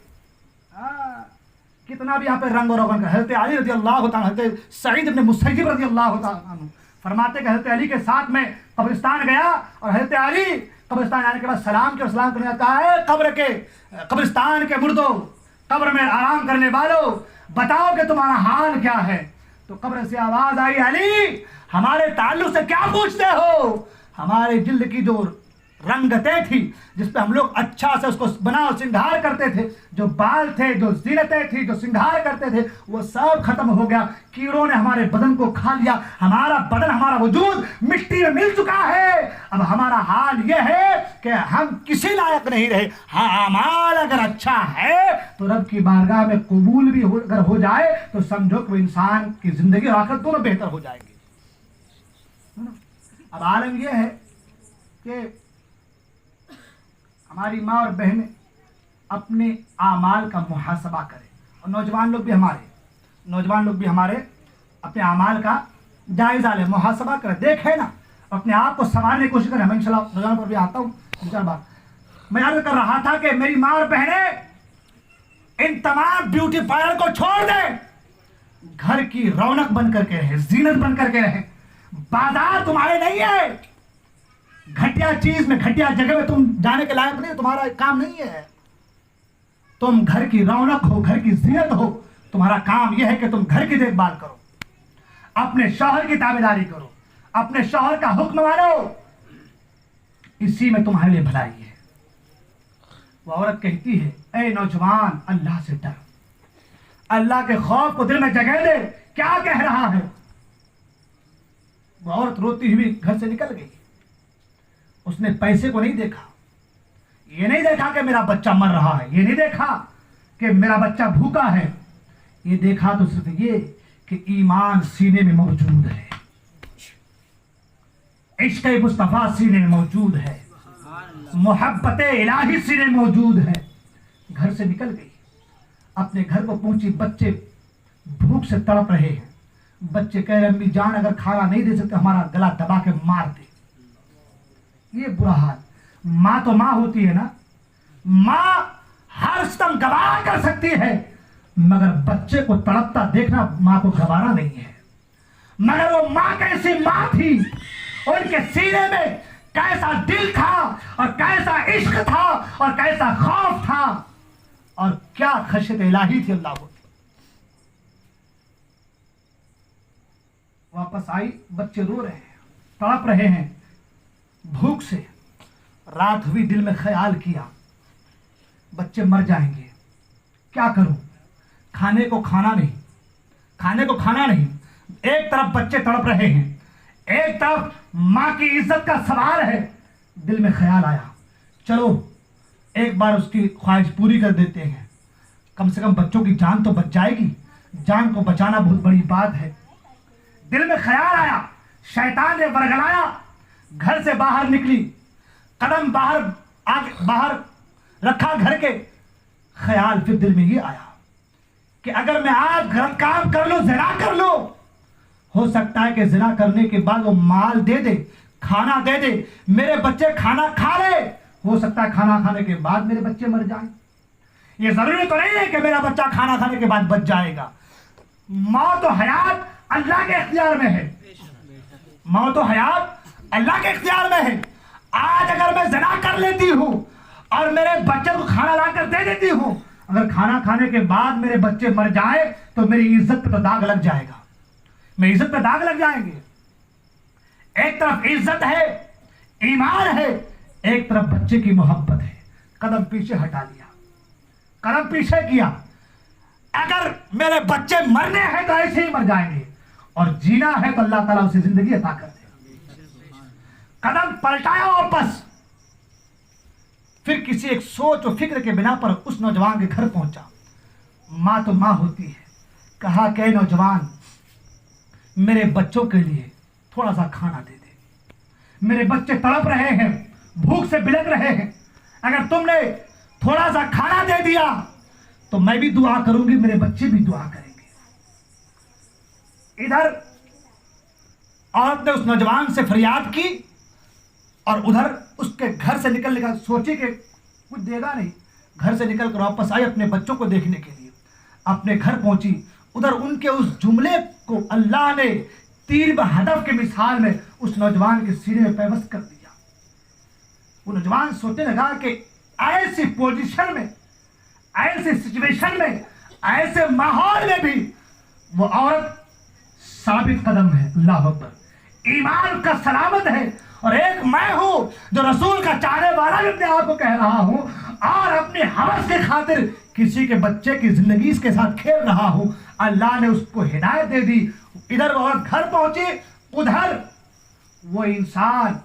कितना भी यहाँ पे रंग और रोगन का। हज़रत अली रज़ी अल्लाह ताला, हज़रत सईद इब्न मुसय्यिब रज़ी अल्लाह ताला फरमाते कि हज़रत अली के साथ में कब्रिस्तान गया और हज़रत अली कब्रिस्तान आने के बाद सलाम करने जाता है, कब्रिस्तान के मुर्दों, कब्र में आराम करने वालों, बताओ कि तुम्हारा हाल क्या है। तो कब्र से आवाज आई, अली हमारे ताल्लुक से क्या पूछते हो? हमारे जिल्द की जो रंगतें थी जिसपे हम लोग अच्छा से उसको बना श्रृंगार करते थे, जो बाल थे, जो जीनतें थी, जो श्रृंगार करते थे, वो सब खत्म हो गया। कीड़ों ने हमारे बदन को खा लिया, हमारा बदन, हमारा वजूद मिट्टी में मिल चुका है। अब हमारा हाल ये है कि हम किसी लायक नहीं रहे। हाँ, अमाल अगर अच्छा है तो रब की बारगाह में कबूल भी अगर हो जाए तो समझो कि इंसान की जिंदगी और आखिरत दोनों बेहतर हो जाएंगे। अब आलम यह है कि हमारी माँ और बहनें अपने आमाल का मुहासबा करें, और नौजवान लोग भी हमारे अपने आमाल का जायजा लें, मुहासबा करें, देखें ना, अपने आप को संवारने की कोशिश करें। मैं इंशाल्लाह नौजवान पर भी आता हूँ 2-4 बार। मैं अर्ज कर रहा था कि मेरी माँ और बहनें इन तमाम ब्यूटी पार्लर को छोड़ दें, घर की रौनक बन करके रहे, जीनत बन करके रहे। बाजार तुम्हारे नहीं है, घटिया चीज में, घटिया जगह में तुम जाने के लायक नहीं, तुम्हारा काम नहीं है। तुम घर की रौनक हो, घर की जीनत हो, तुम्हारा काम यह है कि तुम घर की देखभाल करो, अपने शौहर की ताबेदारी करो, अपने शौहर का हुक्म मानो, इसी में तुम्हारे लिए भलाई है। वो औरत कहती है, ए नौजवान, अल्लाह से डर, अल्लाह के खौफ को दिल में जगह दे। क्या कह रहा है? वो औरत रोती हुई घर से निकल गई। उसने पैसे को नहीं देखा, ये नहीं देखा कि मेरा बच्चा मर रहा है, ये नहीं देखा कि मेरा बच्चा भूखा है, ये देखा तो सिर्फ ये कि ईमान सीने में मौजूद है, इश्क़ मुस्तफ़ा सीने में मौजूद है। मोहब्बत इलाही सीने मौजूद है। घर से निकल गई, अपने घर को पहुंची, बच्चे भूख से तड़प रहे हैं। बच्चे कह रहे अम्मी जान अगर खाना नहीं दे सकते हमारा गला दबा के मार दे। ये बुरा हाल। माँ तो माँ होती है ना, माँ हर सितम गवारा कर सकती है, मगर बच्चे को तड़पता देखना माँ को गवारा नहीं है। मगर वो माँ कैसी माँ थी, उनके सीने में कैसा दिल था और कैसा इश्क था और कैसा खौफ था और क्या खशियत इलाही थी अल्लाह को। वापस आई, बच्चे रो रहे हैं, तड़प रहे हैं भूख से। रात हुई, दिल में ख्याल किया बच्चे मर जाएंगे, क्या करूं? खाने को खाना नहीं, खाने को खाना नहीं। एक तरफ बच्चे तड़प रहे हैं, एक तरफ माँ की इज्जत का सवाल है। दिल में ख्याल आया चलो एक बार उसकी ख्वाहिश पूरी कर देते हैं, कम से कम बच्चों की जान तो बच जाएगी। जान को बचाना बहुत बड़ी बात है। दिल में ख्याल आया, शैतान ने बरगलाया, घर से बाहर निकली, कदम बाहर रखा घर के। ख्याल फिर दिल में ये आया कि अगर मैं आज गलत काम कर लूं, ज़िना कर लूं, हो सकता है कि ज़िना करने के बाद वो माल दे दे, खाना दे दे, मेरे बच्चे खाना खा ले। हो सकता है खाना खाने के बाद मेरे बच्चे मर जाएं। ये जरूरी तो नहीं है कि मेरा बच्चा खाना खाने के बाद बच जाएगा। मौत और हयात अल्लाह के इख्तियार में है। मौत और हयात अल्लाह के इख्तियार में है। आज अगर मैं ज़िना कर लेती हूँ और मेरे बच्चे को खाना लाकर दे देती हूँ, अगर खाना खाने के बाद मेरे बच्चे मर जाए तो मेरी इज्जत पे तो दाग लग जाएगा, मेरी इज्जत पे दाग लग जाएंगे। एक तरफ इज्जत है, ईमान है, एक तरफ बच्चे की मोहब्बत है। कदम पीछे हटा लिया, कदम पीछे किया। अगर मेरे बच्चे मरने हैं तो ऐसे ही मर जाएंगे और जीना है तो अल्लाह ताला उसे जिंदगी अता कर देगा। कदम पलटाया वापस, फिर किसी एक सोच और फिक्र के बिना पर उस नौजवान के घर पहुंचा। माँ तो माँ होती है। कहा कि नौजवान मेरे बच्चों के लिए थोड़ा सा खाना दे दे, मेरे बच्चे तड़प रहे हैं, भूख से बिलख रहे हैं। अगर तुमने थोड़ा सा खाना दे दिया तो मैं भी दुआ करूंगी, मेरे बच्चे भी दुआ करेंगे। इधर औरत ने उस नौजवान से फरियाद की और उधर उसके घर से निकलने का सोची कि कुछ देगा नहीं। घर से निकल कर वापस आई अपने बच्चों को देखने के लिए। अपने घर पहुंची, उधर उनके उस जुमले को अल्लाह ने तीर व हदफ के मिसाल में उस नौजवान के सीने में पैवस्त कर दिया। वो नौजवान सोचने लगा कि ऐसी पोजीशन में, ऐसे सिचुएशन में, ऐसे माहौल में भी वो औरत साबित कदम है। अल्लाह अकबर, ईमान का सलामत है। और एक मैं हूं जो रसूल का चाहने वाला भी अपने आप को कह रहा हूं और अपनी हवस के खातिर किसी के बच्चे की जिंदगी के साथ खेल रहा हूं। अल्लाह ने उसको हिदायत दे दी। इधर वो औरत घर पहुंची, उधर वो इंसान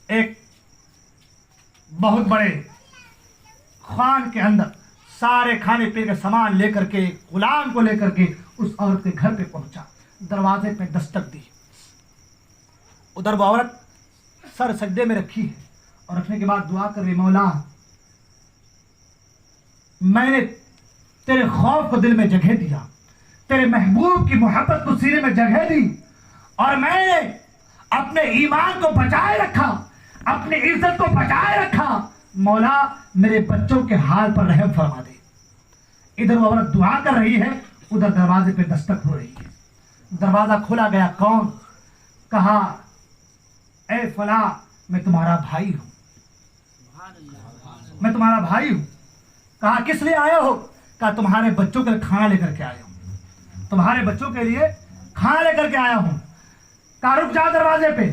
एक बहुत बड़े खान के अंदर सारे खाने पीने के सामान लेकर के, गुलाम को लेकर के उस औरत के घर पे पहुंचा। दरवाजे पे दस्तक दी। उधर वो औरत सर सजदे में रखी है और रखने के बाद दुआ कर रही, मौला मैंने तेरे खौफ को दिल में जगह दिया, तेरे महबूब की मोहब्बत को सीने में जगह दी और मैंने अपने ईमान को बचाए रखा, अपनी इज्जत को बचाए रखा। मौला मेरे बच्चों के हाल पर रहम फरमा दे। इधर वो औरत दुआ कर रही है, उधर दरवाजे पे दस्तक हो रही है। दरवाजा खोला गया। कौन? कहा ए फला, मैं तुम्हारा भाई हूं, मैं तुम्हारा भाई हूं। कहा किस लिए आए हो? कहा तुम्हारे बच्चों के लिए खाना लेकर के आया हूं, तुम्हारे बच्चों के लिए खाना लेकर के आया हूं। कहा रुक जाओ, दरवाजे पे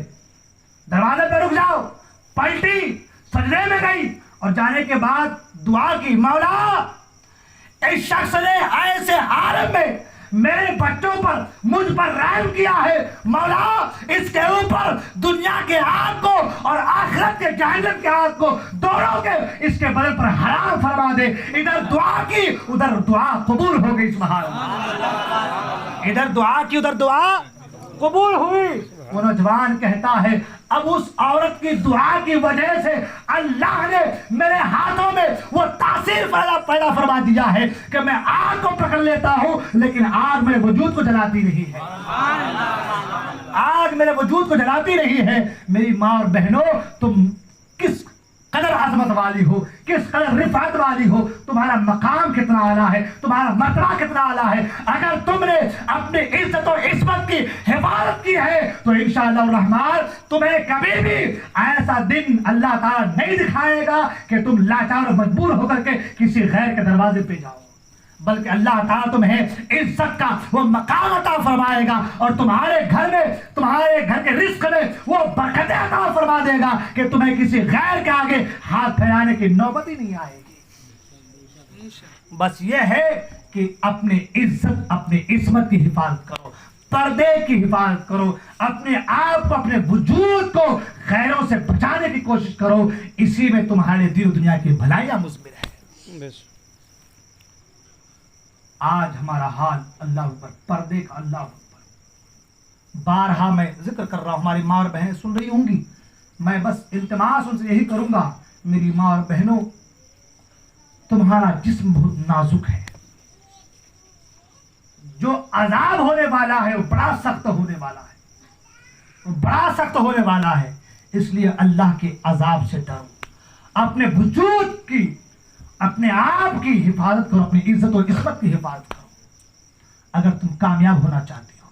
रुक जाओ। पलटी, सजदे में गई और जाने के बाद दुआ की, मौला इस शख्स ने ऐसे हालत में मेरे बच्चों पर, मुझ पर रहम किया है। मौला इसके ऊपर दुनिया के आग को और आखिरत के जहन्नम के आग को, दोनों के इसके बदल पर हराम फरमा दे। इधर दुआ की, उधर दुआ कबूल हो गई। सुभान अल्लाह। इधर दुआ की, उधर दुआ कबूल हुई। वो नौजवान कहता है अब उस औरत की दुआ की वजह से अल्लाह ने मेरे हाथों में वो तासीर पैदा फरमा दिया है कि मैं आग को पकड़ लेता हूं, लेकिन आग मेरे वजूद को जलाती रही है। आग मेरे वजूद को जलाती रही है। मेरी माँ और बहनों, तुम किस कदर अजमत वाली हो, किस कदर रिफात वाली हो, तुम्हारा मकाम कितना आला है, तुम्हारा मर्तबा कितना आला है। अगर तुमने अपनी इज्जत और इस्मत की हिफाजत की है तो इंशाअल्लाह रहमान तुम्हें कभी भी ऐसा दिन अल्लाह ताला नहीं दिखाएगा कि तुम लाचार और मजबूर होकर के किसी गैर के दरवाजे पे जाओ, बल्कि अल्लाह ताला तुम्हें इज्जत का वो मकाम अता फरमाएगा और तुम्हारे घर में, तुम्हारे घर के रिस्क में वो बरकतें अता फरमा देगा कि तुम्हें किसी गैर के आगे हाथ फैलाने की नौबत ही नहीं आएगी। बस ये है कि अपने इज्जत, अपनी इस्मत की हिफाजत करो, पर्दे की हिफाजत करो, अपने आप को, अपने वजूद को गैरों से बचाने की कोशिश करो। इसी में तुम्हारे दीन दुनिया की भलाइयां मुस्बिर है। आज हमारा हाल अल्लाह ऊपर, पर्दे का अल्लाह ऊपर। बारहा मैं जिक्र कर रहा हूं, हमारी माँ और बहनें सुन रही होंगी। मैं बस इल्तिमास उनसे यही करूंगा, मेरी माँ और बहनों, तुम्हारा जिस्म बहुत नाजुक है। जो अजाब होने वाला है वो बड़ा सख्त होने वाला है, वो बड़ा सख्त होने वाला है। इसलिए अल्लाह के अजाब से डरो, अपने वजूद की, अपने आप की हिफाजत करो, अपनी इज्जत और इस्मत की हिफाजत करो अगर तुम कामयाब होना चाहते हो।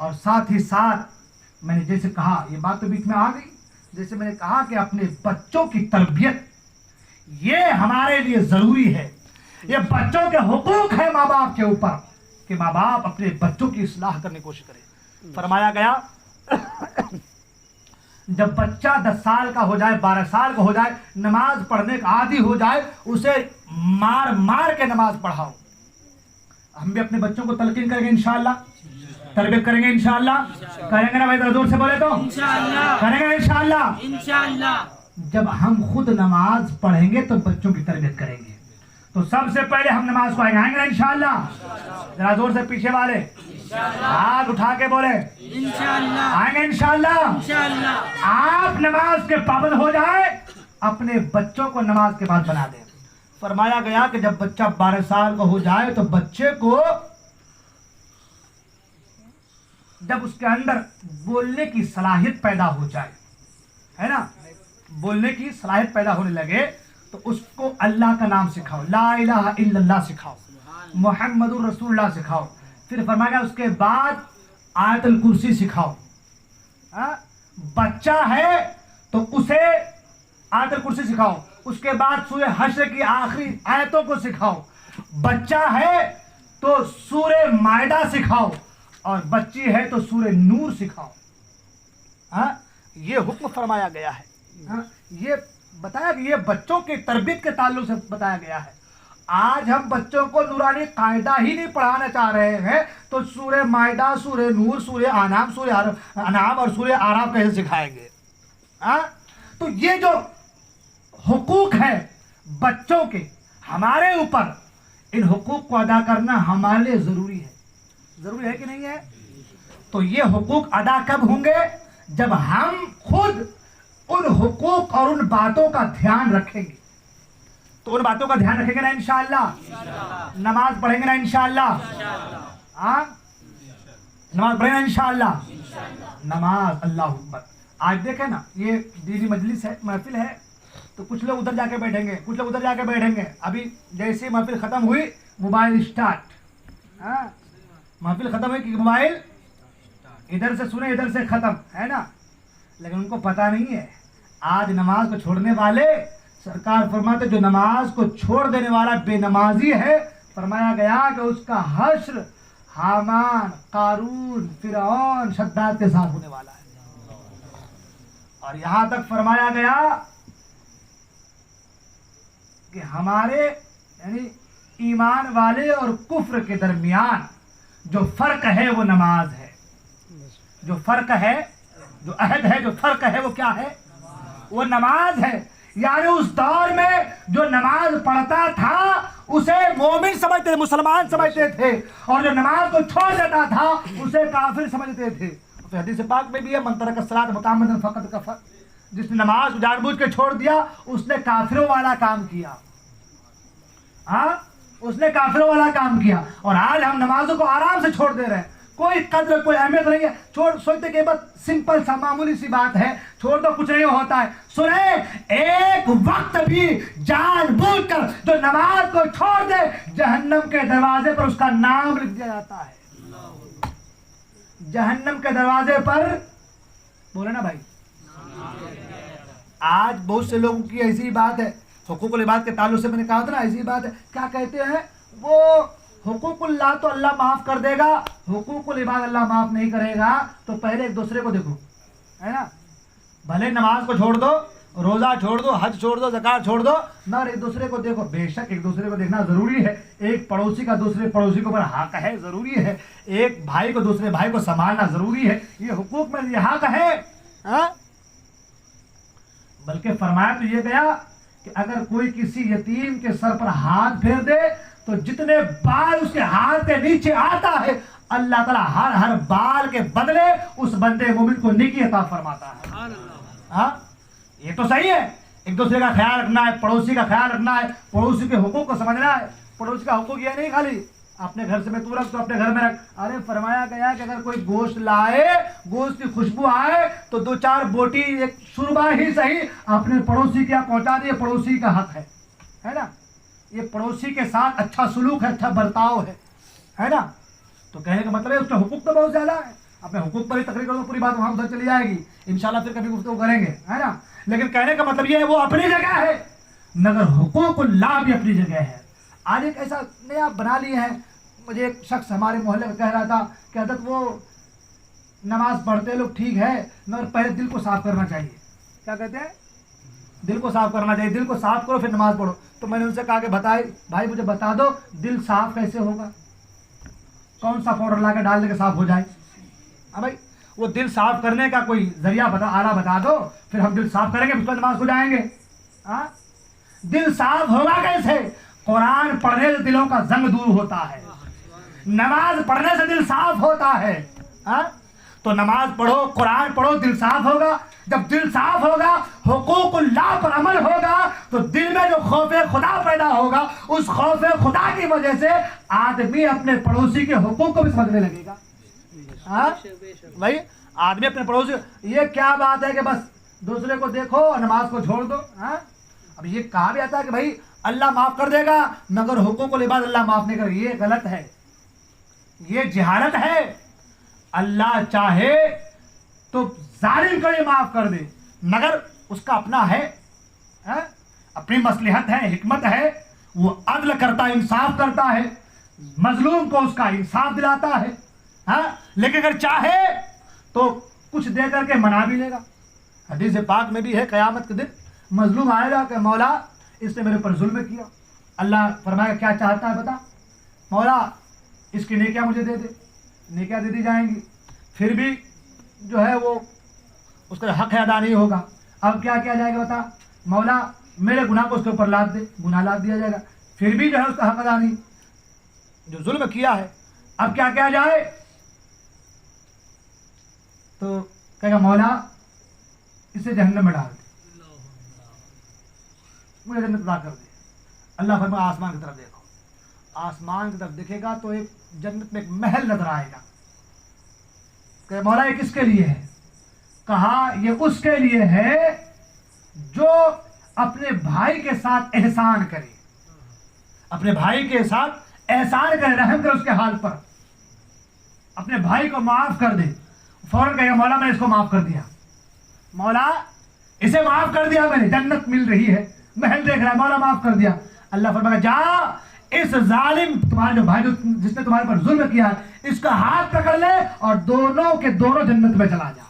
और साथ ही साथ मैंने जैसे कहा, ये बात तो बीच में आ गई, जैसे मैंने कहा कि अपने बच्चों की तरबियत ये हमारे लिए जरूरी है। ये बच्चों के हुकूक है माँ बाप के ऊपर कि माँ बाप अपने बच्चों की इस्लाह करने की कोशिश करें। फरमाया गया जब बच्चा 10 साल का हो जाए, 12 साल का हो जाए, नमाज पढ़ने का आदी हो जाए, उसे मार मार के नमाज पढ़ाओ। हम भी अपने बच्चों को तलकीन करेंगे इंशाअल्लाह, तरबियत करेंगे इंशाअल्लाह। करेंगे ना भाई, जोर से बोले तो इंशाअल्लाह करेंगे इंशाअल्लाह। जब हम खुद नमाज पढ़ेंगे तो बच्चों की तरबियत करेंगे। तो सबसे पहले हम नमाज को आएंगे ना इंशाअल्लाह। जरा जोर से पीछे वाले हाथ उठा के बोले इंशाअल्लाह आएंगे इंशाअल्लाह। आप नमाज के पाबंद हो जाए, अपने बच्चों को नमाज के बाद बना दें। फरमाया गया कि जब बच्चा 12 साल का हो जाए तो बच्चे को, जब उसके अंदर बोलने की सलाहियत पैदा हो जाए, है ना, बोलने की सलाहियत पैदा होने लगे, तो उसको अल्लाह का नाम सिखाओ, ला इलाहा इल्लल्लाह सिखाओ, मुहम्मदुर रसूलुल्लाह सिखाओ। फिर फरमाया उसके बाद आयतुल कुर्सी सिखाओ। बच्चा है तो उसे आयतुल कुर्सी सिखाओ, उसके बाद सूरह हश्र की आखिरी आयतों को सिखाओ। बच्चा है तो सूरह मायदा सिखाओ, और बच्ची है तो सूरह नूर सिखाओ। ये हुक्म फरमाया गया है। ये बताया कि ये बच्चों की तरबियत के ताल्लुक से बताया गया है। आज हम बच्चों को नूरानी कायदा ही नहीं पढ़ाना चाह रहे हैं, तो सूरह मायदा, सूरह नूर, सूरह अनाम, सूरह अनाम और सूरह आराफ कैसे सिखाएंगे? तो ये जो हुकूक है बच्चों के हमारे ऊपर, इन हुकूक को अदा करना हमारे लिए जरूरी है। जरूरी है कि नहीं है? तो ये हुकूक अदा कब होंगे? जब हम खुद उन हुकूक और उन बातों का ध्यान रखेंगे। तो उन बातों का ध्यान रखेंगे ना इंशाअल्लाह, नमाज पढ़ेंगे ना इंशाअल्लाह, नमाज पढ़ेंगे ना इंशाअल्लाह। नमाज अल्लाह अकबर। आज देखें ना, ये दीनी मजलिस है, महफिल है, तो कुछ लोग उधर जाके बैठेंगे, कुछ लोग उधर जाके बैठेंगे। अभी जैसे महफिल खत्म हुई, मोबाइल स्टार्ट। महफिल खत्म हुई कि मोबाइल इधर से सुने, इधर से खत्म, है ना। लेकिन उनको पता नहीं है, आज नमाज को छोड़ने वाले, सरकार फरमाते जो नमाज को छोड़ देने वाला बेनमाजी है, फरमाया गया कि उसका हश्र हामान, कारून, फिरौन, शद्दाद के साथ होने वाला है। और यहां तक फरमाया गया कि हमारे यानी ईमान वाले और कुफ्र के दरमियान जो फर्क है वो नमाज है। जो फर्क है, जो अहद है, जो फर्क है वो क्या है? वो नमाज है। यानी उस दौर में जो नमाज पढ़ता था उसे मोमिन समझते थे, मुसलमान समझते थे, और जो नमाज को छोड़ देता था उसे काफिर समझते थे। तो हदीस पाक में भी है, मन तरक सलात मुताम्मिदन फक़द कफ़र, जिसने नमाज को जानबूझ के छोड़ दिया उसने काफिरों वाला काम किया। हाँ, उसने काफिरों वाला काम किया। और आज हम नमाजों को आराम से छोड़ दे रहे हैं, कोई कद्र कोई अहमियत नहीं है। छोड़ सोचते कि बस सिंपल सा मामूली सी बात है, छोड़ दो, कुछ नहीं होता है। सुने, एक वक्त भी जानबूझकर जो नमाज को छोड़ दे, जहन्नम के दरवाजे पर उसका नाम लिख दिया जाता है। जहन्नम के दरवाजे पर, बोले ना भाई। आज बहुत से लोगों की ऐसी बात है, हुकूकुल इबाद के ताल्लुक से मैंने कहा था ना, ऐसी बात है। क्या कहते हैं वो, हुकूकुल्लाह तो अल्लाह माफ कर देगा, हुकूकुल इबाद अल्लाह माफ नहीं करेगा। तो पहले एक दूसरे को देखो, है ना। भले नमाज को छोड़ दो, रोजा छोड़ दो, हज छोड़ दो, ज़कात छोड़ दो, मगर एक दूसरे को देखो। बेशक एक दूसरे को देखना जरूरी है, एक पड़ोसी का दूसरे पड़ोसी के ऊपर हक है, जरूरी है। एक भाई को दूसरे भाई को संभालना जरूरी है, ये हुकूक में ये हक है। बल्कि फरमाया तो ये गया कि अगर कोई किसी यतीम के सर पर हाथ फेर दे तो जितने बाल उसके हाथ के नीचे आता है, अल्लाह ताला हर हर बाल के बदले उस बंदे मोमिन को नेकी अता फरमाता है। हाँ, ये तो सही है। एक दूसरे का ख्याल रखना है, पड़ोसी का ख्याल रखना है, पड़ोसी के हुकूक को समझना है। पड़ोसी का हुकूक ये नहीं खाली अपने घर से मैं तू रख तो अपने घर में रख। अरे फरमाया गया कि अगर कोई गोश्त लाए, गोश्त की खुशबू आए तो 2-4 बोटी, एक सुरबा ही सही, अपने पड़ोसी के यहाँ पहुंचा दिए। पड़ोसी का हक है ना। ये पड़ोसी के साथ अच्छा सुलूक है, अच्छा बर्ताव है ना। तो कहने का मतलब है उसका हुकूक तो बहुत ज्यादा है। अपने हुकूक पर ही तकरीर करो, पूरी बात वहां उधर चली जाएगी इंशाल्लाह, फिर कभी गुफ्तगू करेंगे, है ना। लेकिन कहने का मतलब ये है वो अपनी जगह है, मगर हुकूकुल्लाह भी अपनी जगह है। आज एक ऐसा नया बना लिए हैं, मुझे एक शख्स हमारे मोहल्ले में कह रहा था कि हज़रत वो नमाज पढ़ते लोग ठीक है, मगर पहले दिल को साफ करना चाहिए। क्या कहते हैं? दिल को साफ करना चाहिए, दिल को साफ करो फिर नमाज पढ़ो। तो मैंने उनसे कहा कि बताए भाई मुझे बता दो दिल साफ कैसे होगा, कौन सा पाउडर ला के डाल दे के साफ हो जाए। हाँ भाई, वो दिल साफ करने का कोई जरिया बता, आला बता दो, फिर हम दिल साफ करेंगे, फिर नमाज को जाएंगे। हाँ, दिल साफ होगा कैसे? कुरान पढ़ने से दिलों का जंग दूर होता है, नमाज पढ़ने से दिल साफ होता है। हाँ, तो नमाज पढ़ो, कुरान पढ़ो, दिल साफ होगा। जब दिल साफ होगा, हुकूकुल्लाह पर अमल होगा, तो दिल में जो खौफे खुदा पैदा होगा, उस खौफे खुदा की वजह से आदमी अपने पड़ोसी के हुकूक को भी समझने लगेगा। हाँ भाई, आदमी अपने पड़ोसी, ये क्या बात है कि बस दूसरे को देखो और नमाज को छोड़ दो। हाँ, अब ये कहा भी आता है कि भाई अल्लाह माफ कर देगा, मगर हुकूकुल इबाद अल्लाह माफ नहीं करेगा। ये गलत है, ये जहालत है। अल्लाह चाहे तो जालिम को ये माफ कर दे, मगर उसका अपना है, अपनी मसलहत है, हिकमत है। वो अदल करता है, इंसाफ करता है, मजलूम को उसका इंसाफ दिलाता है। हाँ, लेकिन अगर चाहे तो कुछ दे करके मना भी लेगा। हदीस पाक में भी है, क़यामत के दिन मजलूम आएगा कि मौला इसने मेरे पर जुल्म किया। अल्लाह फरमाएगा क्या चाहता है बता, मौला इसकी नेकियां मुझे दे दे। नेकियां दे दी जाएंगी, फिर भी जो है वो उसका हक है अदा नहीं होगा। अब क्या किया जाएगा बता, मौला मेरे गुनाह को उसके ऊपर लाद दे, गुनाह लाद दिया जाएगा, फिर भी जो है उसका हक अदा नहीं, जो जुल्म किया है। अब क्या किया जाए, तो कहेगा मौला इसे जहन्नम में डाल दे, मुझे जन्नत अदा कर दे। अल्लाह फरमाया आसमान की तरफ देखो, आसमान की तरफ देखेगा तो एक जन्नत में एक महल नजर आएगा। कहे मौला ये किसके लिए है? कहा ये उसके लिए है जो अपने भाई के साथ एहसान करे, अपने भाई के साथ एहसान करे, रहम करे उसके हाल पर, अपने भाई को माफ कर दे। फौरन कहेगा मौला मैंने इसको माफ कर दिया, मौला इसे माफ कर दिया मैंने, जन्नत मिल रही है, महल देख रहा है, मौला माफ कर दिया। अल्लाह फरमाएगा जा इस जालिम तुम्हारे जो भाई जिसने तुम्हारे पर जुल्म किया है, इसका हाथ पकड़ ले और दोनों के दोनों जन्नत में चला जा।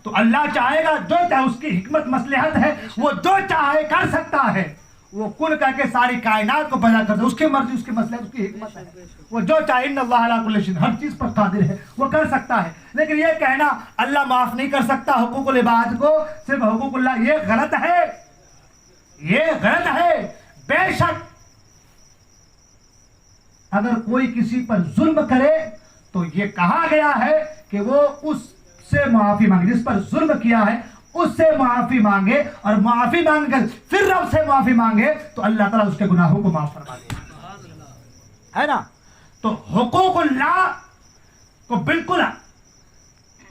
तो अल्लाह चाहेगा, जो चाहे उसकी हिकमत मसलहत है, वो जो चाहे कर सकता है। वो कुल करके सारी कायनात को पैदा करता है, उसकी मर्जी, उसकी मसलहत, उसकी हिकमत है। वो जो चाहे इन्नल्लाह अला कुल्लि शैइन, हर चीज पर कादिर है, वो कर सकता है। लेकिन ये कहना अल्लाह माफ नहीं कर सकता हुकूकुल इबाद को, सिर्फ हुकूकुल्लाह, ये गलत है, ये गलत है। बेशक अगर कोई किसी पर जुल्म करे तो ये कहा गया है कि वो उससे माफी मांगे, जिस पर जुल्म किया है उससे माफी मांगे, और माफी मांगकर फिर रब से माफी मांगे तो अल्लाह ताला उसके गुनाहों को माफ फरमा देगा, है ना। तो हुकूकुल्लाह को बिल्कुल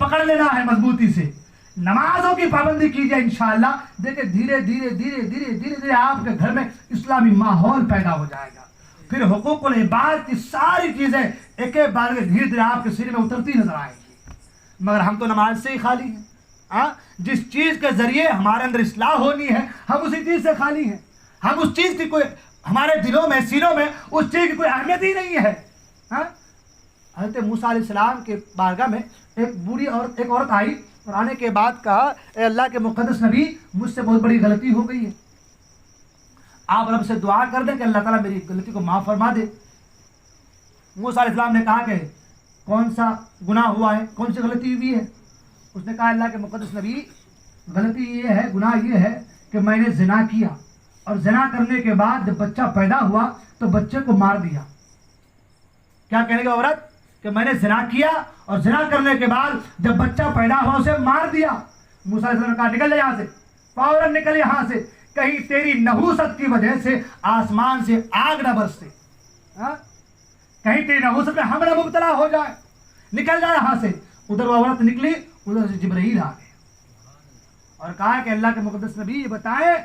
पकड़ लेना है मजबूती से, नमाजों की पाबंदी कीजिए इंशाअल्लाह। देखिए धीरे धीरे धीरे धीरे धीरे धीरे आपके घर में इस्लामी माहौल पैदा हो जाएगा, फिर हुकूकुल इबाद की सारी चीजें एक एक बार में धीरे धीरे आपके सिर में उतरती नजर आएंगी। मगर हम तो नमाज से ही खाली हैं, जिस चीज के जरिए हमारे अंदर इस्लाह होनी है हम उसी चीज से खाली हैं। हम उस चीज की कोई हमारे दिलों में सीनों में उस चीज की कोई अहमियत ही नहीं है। हज़रत मूसा अलैहिस्सलाम के बारगाह में एक औरत आई और आने के बाद कहा, ए अल्लाह के मुक़द्दस नबी, मुझसे बहुत बड़ी गलती हो गई है, आप रब से दुआ कर दें कि अल्लाह ताला मेरी गलती को माफ़ फरमा दे। मूसा अलैहिस्सलाम ने कहा कि कौन सा गुनाह हुआ है, कौन सी गलती हुई है? उसने कहा, अल्लाह के मुक़द्दस नबी, गलती ये है, गुनाह ये है कि मैंने जिना किया और जिना करने के बाद जब बच्चा पैदा हुआ तो बच्चे को मार दिया। क्या कहने की औरत कि मैंने जिना किया और जिना करने के बाद जब बच्चा पैदा हुआ उसे मार दिया। मूसा अलैहिस्सलाम ने कहा, निकल जा यहाँ से, फौरन निकल यहाँ से, कहीं तेरी नहूसत की वजह से आसमान से आग न बरसे, कहीं तेरी नहूसत में हम न मुब्तला हो जाए, निकल जा यहाँ से। उधर वो औरत निकली, उधर से जिब्राइल आ गए और कहा कि अल्लाह के मुक़द्दस नबी ये बताएं,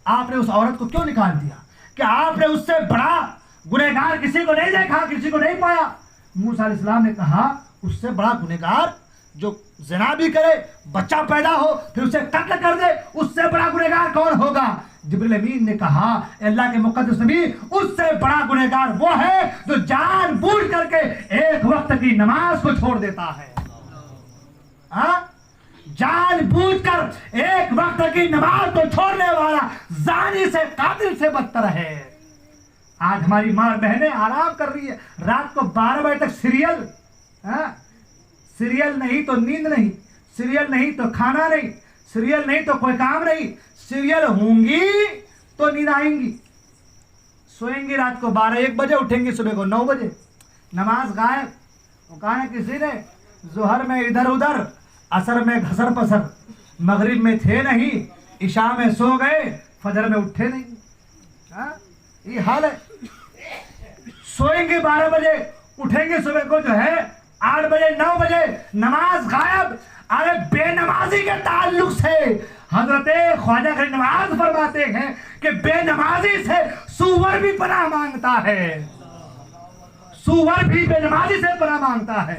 आपने उस औरत को क्यों निकाल दिया? कि आपने उससे बड़ा गुनहगार किसी को नहीं देखा, किसी को नहीं पाया? मूसा अलैहिस्सलाम ने कहा, उससे बड़ा गुनहगार जो ज़िना भी करे, बच्चा पैदा हो, फिर उसे कत्ल कर दे, उससे बड़ा गुनहगार कौन होगा? जिब्रील अमीन ने कहा, अल्लाह के मुक़द्दस नबी, उससे बड़ा गुनहगार वो है जो जानबूझ करके एक वक्त की नमाज को छोड़ देता है। जानबूझकर एक वक्त की नमाज को छोड़ने वाला जानी से, कातिल से बदतर है। आज हमारी माँ बहनें आराम कर रही है, रात को 12 बजे तक सीरियल, सीरियल नहीं तो नींद नहीं, सीरियल नहीं तो खाना नहीं, सीरियल नहीं तो कोई काम नहीं, सीरियल होंगी तो नींद आएंगी। सोएंगी रात को 12-1 बजे, उठेंगी सुबह को 9 बजे। नमाज गायब। वो कहा है किसी ने, जोहर में इधर उधर, असर में घसर पसर, मगरिब में थे नहीं, इशा में सो गए, फजर में उठे नहीं। ये हाल है। सोएंगे 12 बजे, उठेंगे सुबह को जो है 8 बजे 9 बजे, नमाज गायब। अरे बेनमाजी के ताल्लुक से हजरत ख्वाजा खलील नवाज फरमाते हैं कि बेनमाजी से सूअर भी पनाह मांगता है, सूअर भी बेनमाजी से पनाह मांगता है।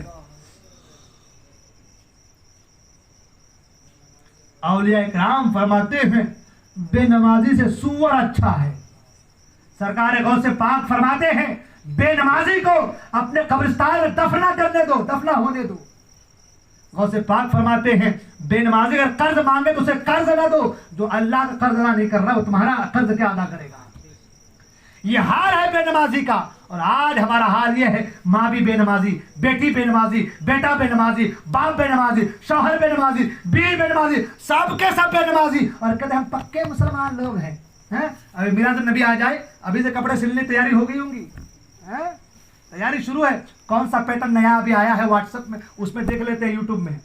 औलिया इकराम फरमाते हैं बेनमाजी से सूअर अच्छा है। सरकार गौस से पाक फरमाते हैं बेनमाजी को अपने कब्रिस्तान में दफना करने दो, दफना होने दो। गौस से पाक फरमाते हैं बेनमाजी अगर कर्ज मांगे तो उसे कर्ज न दो, जो अल्लाह का कर्ज अदा नहीं कर रहा वो तुम्हारा कर्ज क्या अदा करेगा? ये हाल है बेनमाजी का। और आज हमारा हाल ये है, माँ भी बेनमाजी, बेटी बेनमाजी, बेटा बेनमाजी, बाप बेनमाजी, शौहर बेनमाजी, बीवी बेनमाजी, सबके सब बेनमाजी। और कहते हम पक्के मुसलमान लोग हैं। अभी मिलाद नबी आ जाए, अभी से कपड़े सिलने की तैयारी हो गई होंगी, तैयारी शुरू है। कौन सा पैटर्न नया अभी आया है व्हाट्सएप में, उसमें देख लेते हैं, यूट्यूब में,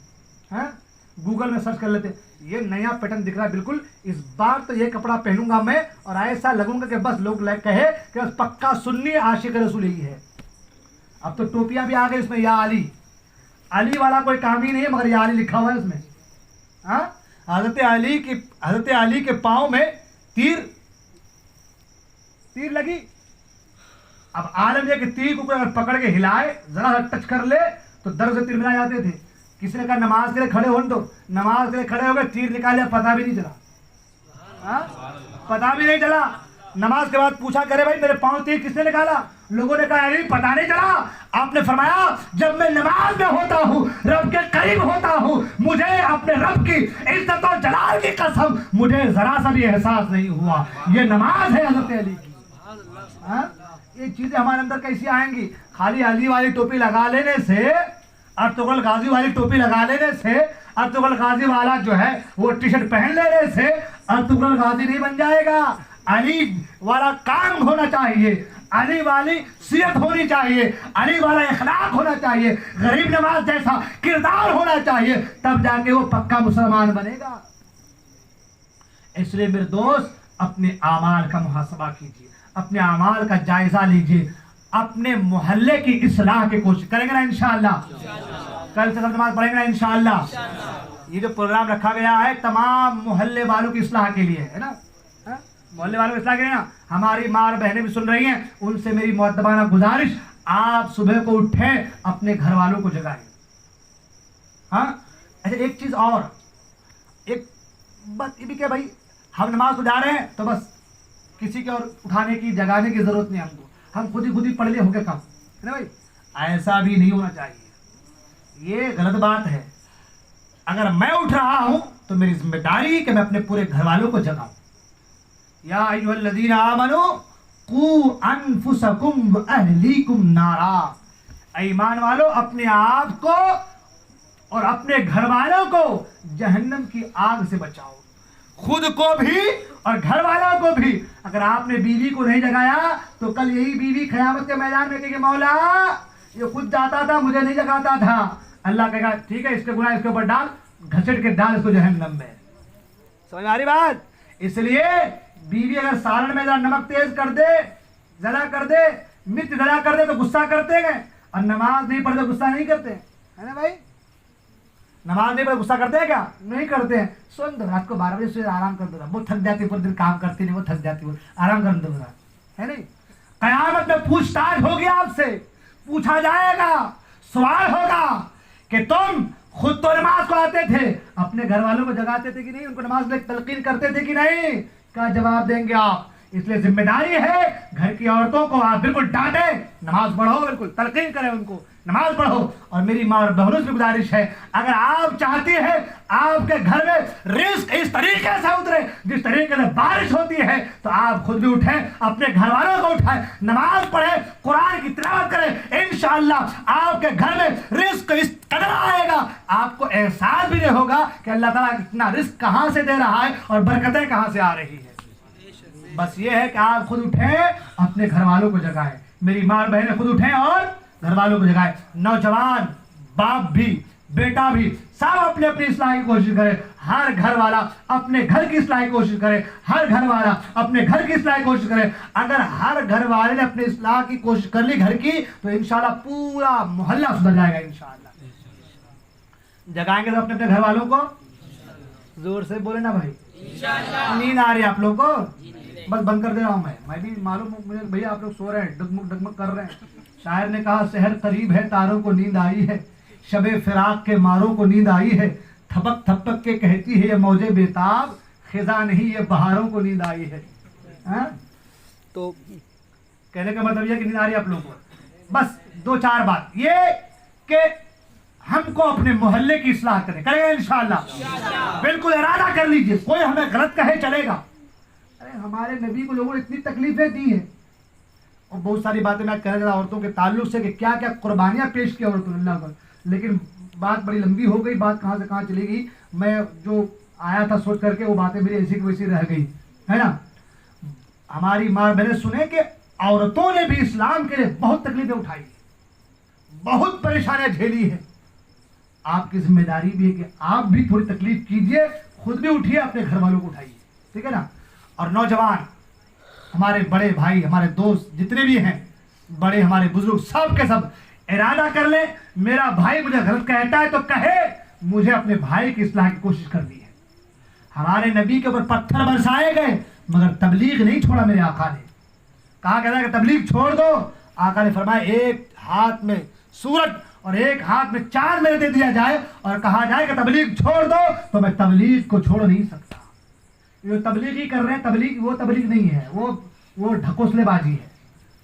गूगल में सर्च कर लेते हैं, ये नया पैटर्न दिख रहा है बिल्कुल, इस बार तो ये कपड़ा पहनूंगा मैं और ऐसा लगूंगा कि बस लोग कहे कि बस पक्का सुन्नी आशिक रसूल ही है। अब तो टोपियां भी आ गई उसमें, या अली, अली वाला कोई काम ही नहीं है मगर या अली लिखा हुआ है उसमें। हजरत अली के पाँव में तीर लगी। अब आलम यह कि तीर को अगर पकड़ के हिलाए, जरा सा टच कर ले तो दर्द से तीर मिला जाते थे। किसी ने कहा नमाज के लिए खड़े हो, तो नमाज के लिए खड़े हो गए, तीर निकाल लिया, पता भी नहीं चला, पता भी नहीं चला। नमाज के बाद पूछा, करे भाई मेरे पांव तीर किसने निकाला? लोगों ने कहा अरे पता नहीं चला। आपने फरमाया जब मैं नमाज में होता हूँ, रब के करीब होता हूँ, मुझे अपने रब की इज्जत और जलाल की कसम मुझे जरा सा भी एहसास नहीं हुआ। ये नमाज है हज़रत अली की। ये चीजें हमारे अंदर कैसी आएंगी? खाली अली वाली टोपी लगा लेने से, अर्तुगरुल गाजी वाली टोपी लगा लेने से, अर्तुगरुल गाजी वाला जो है वो टी शर्ट पहन लेने से अर्तुगरुल गाजी नहीं बन जाएगा। अली वाला काम होना चाहिए, अली वाली सीरत होनी चाहिए, अली वाला इखलाक होना चाहिए, गरीब नवाज जैसा किरदार होना चाहिए, तब जाके वो पक्का मुसलमान बनेगा। इसलिए मेरे दोस्त अपने आमाल का मुहासबा कीजिए, अपने आमाल का जायजा लीजिए, अपने मोहल्ले की इस्लाह की कोशिश करेंगे ना इंशाअल्लाह। कल से सब नमाज पढ़ेंगे ना इंशाअल्लाह। ये जो प्रोग्राम रखा गया है तमाम मोहल्ले वालों की इस्लाह के लिए है ना, मोहल्ले वालों की इस्लाह के लिए ना। हमारी माँ और बहनें भी सुन रही हैं, उनसे मेरी मुअद्दबाना गुजारिश, आप सुबह को उठें, अपने घर वालों को जगाएं। हाँ, अच्छा एक चीज और, एक बस ये भी क्या भाई, हम नमाज को जा रहे हैं तो बस किसी के और उठाने की जगाने की जरूरत नहीं हमको, हम खुद ही पढ़ लिए होंगे कम, है ना भाई। ऐसा भी नहीं होना चाहिए, ये गलत बात है। अगर मैं उठ रहा हूं तो मेरी जिम्मेदारी कि मैं अपने पूरे घर वालों को जगाऊं। या अय्युहल्लज़ीना आमनू कू अनफुसकुम व अहलीकुम नारा, ईमान वालों अपने आप को और अपने घर वालों को जहन्नम की आग से बचाओ, खुद को भी और घर वालों को भी। अगर आपने बीवी को नहीं जगाया तो कल यही बीवी क़यामत के मैदान में कहेगी मौला ये खुद जाता था मुझे नहीं जगाता था। अल्लाह कहेगा ठीक है, इसके गुनाह इसके ऊपर डाल, घसीट के डाल इसको जहन्नम में। समझ आ रही बात। इसलिए बीवी अगर सालन में जरा नमक तेज कर दे, जला कर दे, मिर्च जला कर दे तो गुस्सा करते हैं, और नमाज नहीं पढ़ते गुस्सा नहीं करते, है ना भाई। नमाज नहीं पढ़ते गुस्सा करते हैं क्या? नहीं करते हैं। सुन दो, रात को 12 बजे से आराम कर दो, वो थक जाती, पूरे दिन काम करती नहीं, वो थक जाती, वो आराम कर दो, है नहीं। कयामत में पूछताछ होगी, आपसे पूछा जाएगा, सवाल होगा कि तुम खुद तो नमाज को आते थे, अपने घर वालों को जगाते थे कि नहीं, उनको नमाज में तलकीन करते थे कि नहीं, क्या जवाब देंगे आप। इसलिए जिम्मेदारी है घर की औरतों को आप बिल्कुल डांटे, नमाज पढ़ो, बिल्कुल तलकीन करें उनको, नमाज पढ़ो। और मेरी माँ और बहनों से गुजारिश है, अगर आप चाहती है आपके घर में रिस्क इस तरीके से उतरे जिस तरीके से बारिश होती है, तो आप खुद भी उठें, अपने घर वालों को उठाएं, नमाज पढ़ें, कुरान की तिलावत करें। इंशाअल्लाह आपके घर में रिस्क इस कदर आएगा, आपको एहसास भी नहीं होगा कि अल्लाह ताला इतना रिस्क कहाँ से दे रहा है और बरकतें कहाँ से आ रही है। बस ये है कि आप खुद उठें, अपने घर वालों को जगाएं। मेरी माँ और बहनें खुद उठें और घर वालों को जगाएं। नौजवान, बाप भी, बेटा भी, सब अपने अपनी इस्लाह की कोशिश करें। हर घर वाला अपने घर की इस्लाह की कोशिश करे, हर घर वाला अपने घर की इस्लाह की कोशिश करे। अगर हर घर वाले ने अपनी इस्लाह की कोशिश कर ली घर की, तो इंशाल्लाह पूरा मोहल्ला सुधर जाएगा। इंशाल्लाह जगाएंगे तो अपने अपने घर वालों को, जोर से बोले ना भाई। नींद आ रही है आप लोगों को? बस बंद कर दे रहा हूं मैं भी मालूम मुझे भैया आप लोग सो रहे हैं, डगमग डगमग कर रहे हैं। शायर ने कहा शहर करीब है, तारों को नींद आई है, शबे फिराक के मारों को नींद आई है, थपक थपक के कहती है ये मौजे बेताब, खिजा नहीं ये बहारों को नींद आई है। तो कहने का मतलब यह कि नींद आ रही है आप लोगों को। बस 2-4 बात ये कि हमको अपने मोहल्ले की इस्लाह करेंगे इंशाअल्लाह। बिल्कुल इरादा कर लीजिए, कोई हमें गलत कहे चलेगा। अरे हमारे नबी को लोगों ने इतनी तकलीफें दी है, और बहुत सारी बातें मैं कह रहा औरतों के ताल्लुक से कि क्या क्या कुर्बानियां पेश की औरतों ने अल्लाह पर, लेकिन बात बड़ी लंबी हो गई, बात कहाँ से कहाँ चली गई। मैं जो आया था सोच करके वो बातें मेरी ऐसी की वैसी रह गई, है ना। हमारी माँ बहनें सुने कि औरतों ने भी इस्लाम के लिए बहुत तकलीफें उठाई, बहुत परेशानियां झेली है। आपकी जिम्मेदारी भी है कि आप भी थोड़ी तकलीफ कीजिए, खुद भी उठिए, अपने घर वालों को उठाइए, ठीक है ना। और नौजवान, हमारे बड़े भाई, हमारे दोस्त जितने भी हैं, बड़े हमारे बुजुर्ग, सब के सब इरादा कर ले, मेरा भाई मुझे गलत कहता है तो कहे, मुझे अपने भाई की इस्लाह की कोशिश करनी है। हमारे नबी के ऊपर पत्थर बरसाए गए मगर तबलीग नहीं छोड़ा मेरे आका ने। कहा कहता है कि तबलीग छोड़ दो, आका ने फरमाया एक हाथ में सूरज और एक हाथ में चांद मेरे दे दिया जाए और कहा जाए कि तबलीग छोड़ दो, तो मैं तबलीग को छोड़ नहीं सकता। ये तबलीग ही कर रहे हैं, तबलीग वो तबलीग नहीं है, वो ढकोसलेबाजी है,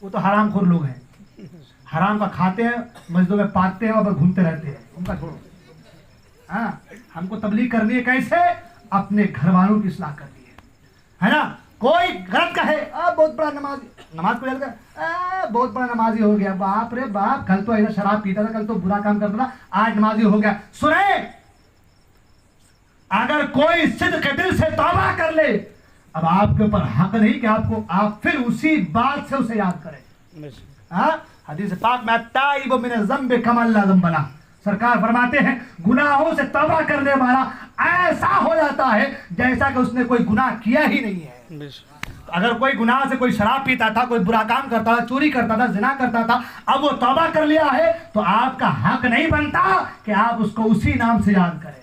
वो तो हरामखोर लोग हैं, हराम का खाते हैं, मस्जिदों में पाते हैं और घूमते रहते हैं, उनका छोड़ो। हाँ, हमको तबलीग करनी है कैसे? अपने घर वालों की इस्लाह करनी है ना। कोई गलत कहे बहुत बड़ा नमाज को जलकर बहुत बड़ा नमाजी हो गया, बाप रे बाप, कल तो ऐसा शराब पीता था, कल तो बुरा काम करता था, आज नमाजी हो गया। सुने, अगर कोई सिद्क के दिल से तौबा कर ले, अब आपके ऊपर हक नहीं कि आप फिर उसी बात से उसे याद करें। हाँ, हदीस पाक में ताइब मिन ज़म्बि कमा ला ज़म्बला, सरकार फरमाते हैं गुनाहों से तौबा करने वाला ऐसा हो जाता है जैसा कि उसने कोई गुनाह किया ही नहीं है। अगर कोई गुनाह से, कोई शराब पीता था, कोई बुरा काम करता था, चोरी करता था, जिना करता था, अब वो तौबा कर लिया है तो आपका हक नहीं बनता कि आप उसको उसी नाम से याद करें।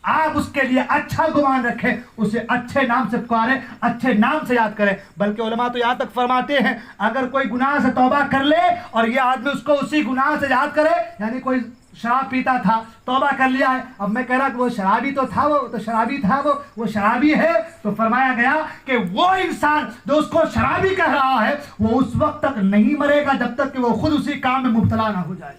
आप उसके लिए अच्छा गुमान रखें, उसे अच्छे नाम से पुकारें, अच्छे नाम से याद करें। बल्कि उलमा तो यहाँ तक फरमाते हैं अगर कोई गुनाह से तौबा कर ले और ये आदमी उसको उसी गुनाह से याद करे, यानी कोई शराब पीता था, तौबा कर लिया है, अब मैं कह रहा कि वो शराबी तो था, वो तो शराबी था, वो शराबी है, तो फरमाया गया कि वो इंसान जो उसको शराबी कह रहा है वो उस वक्त तक नहीं मरेगा जब तक कि वो खुद उसी काम में मुब्तला ना हो जाए।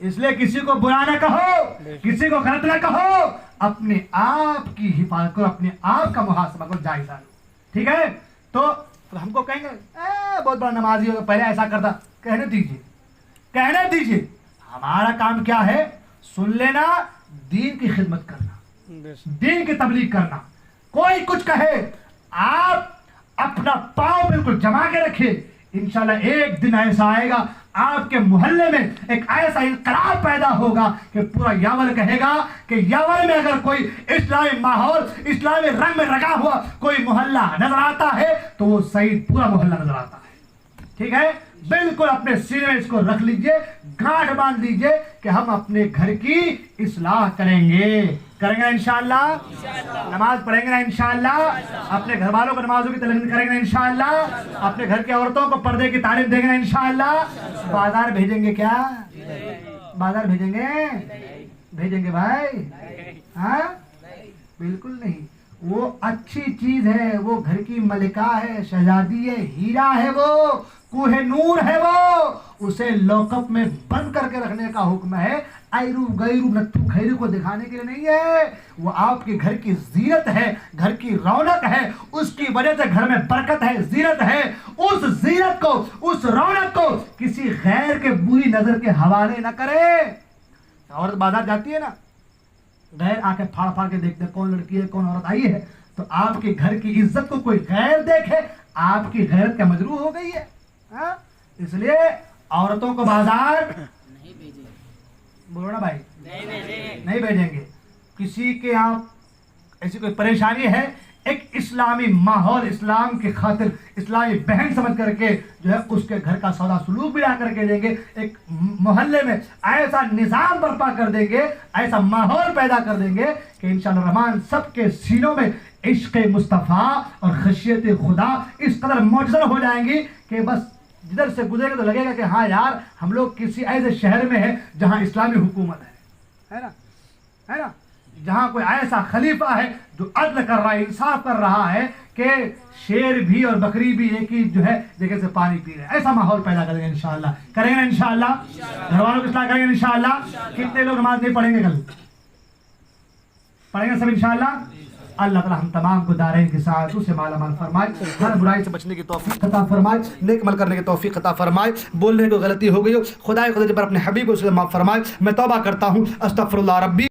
इसलिए किसी को बुरा ना कहो, किसी को गलत ना कहो, अपने आप की हिफाजत करो, अपने आप का मुहासबा करो, जायजा लो। ठीक है, तो हमको कहेंगे बहुत बड़ा नमाजी हो, पहले ऐसा करता, कहने दीजिए, कहने दीजिए। हमारा काम क्या है? सुन लेना, दीन की खिदमत करना, दीन की तबलीग करना। कोई कुछ कहे, आप अपना पांव बिल्कुल जमा के रखिए, इंशाल्लाह एक दिन ऐसा आएगा आपके मोहल्ले में एक ऐसा इनकलाब पैदा होगा कि पूरा यावल कहेगा कि यावल में अगर कोई इस्लामी माहौल, इस्लामी रंग में रंगा हुआ कोई मोहल्ला नजर आता है तो वो सही पूरा मोहल्ला नजर आता है। ठीक है, बिल्कुल अपने सीने में इसको रख लीजिए, गांठ बांध लीजिए कि हम अपने घर की इस्लाह करेंगे इंशाअल्लाह, नमाज पढ़ेंगे ना इंशाअल्लाह, अपने घर वालों को नमाजों की तलीम करेंगे ना इंशाअल्लाह, अपने घर की औरतों को पर्दे की तालीम देंगे ना इंशाअल्लाह। बाजार भेजेंगे क्या? बाजार भेजेंगे भाई? हाँ, बिल्कुल नहीं। वो अच्छी चीज है, वो घर की मलिका है, शहजादी है, हीरा है, वो कुहे नूर है, वो उसे लॉकअप में बंद करके रखने का हुक्म है। आयरू गैरू नत्थू खैरू को दिखाने के लिए नहीं है, वो आपके घर की जीरत है, घर की रौनक है, उसकी वजह से घर में बरकत है, जीरत है। उस जीरत को, उस रौनक को किसी गैर के बुरी नजर के हवाले न करे। औरत बाजार जाती है ना, गैर आके फाड़ फाड़ के देखते कौन लड़की है, कौन औरत आई है, तो आपके घर की इज्जत को कोई गैर देखे, आपकी गैरत क्या मजरूह हो गई है? हाँ? इसलिए औरतों को बाजार बोलो ना भाई, नहीं भेजेंगे। किसी के यहाँ ऐसी कोई परेशानी है, एक इस्लामी माहौल, इस्लाम की खातिर इस्लामी बहन समझ करके जो है उसके घर का सौदा सुलूक भी ला करके देंगे, एक मोहल्ले में ऐसा निज़ाम बर्पा कर देंगे, ऐसा माहौल पैदा कर देंगे कि इंशाअल्लाह रहमान सबके सीनों में इश्क़ मुस्तफ़ा और खशियत खुदा इस कदर मौजूद हो जाएंगी कि बस जिधर से गुजरेगा तो लगेगा कि हाँ यार हम लोग किसी ऐसे शहर में है जहाँ इस्लामी हुकूमत है ना, है ना, जहाँ कोई ऐसा खलीफा है जो अदल कर रहा है, इंसाफ कर रहा है कि शेर भी और बकरी भी एक ही जो है जगह से पानी पी रहे हैं। ऐसा माहौल पैदा करेंगे इंशाअल्लाह, करेंगे ना इंशाअल्लाह, घर वालों को इस्लाह करेंगे इंशाअल्लाह। कितने लोग नमाज नहीं पढ़ेंगे? कल पढ़ेंगे सब इंशाअल्लाह। अल्लाह ताला हम तमाम को दारैन के साथ उसे माला माल फरमाए, हर बुराई से बचने की तौफीक अता फरमाए, नेक अमल करने की तौफीक अता फरमाए। बोलने को गलती हो गई हो, खुदा पर अपने हबीब उसे माफ फरमाए। मैं तौबा करता हूँ, अस्तगफिरुल्लाह रब्बी।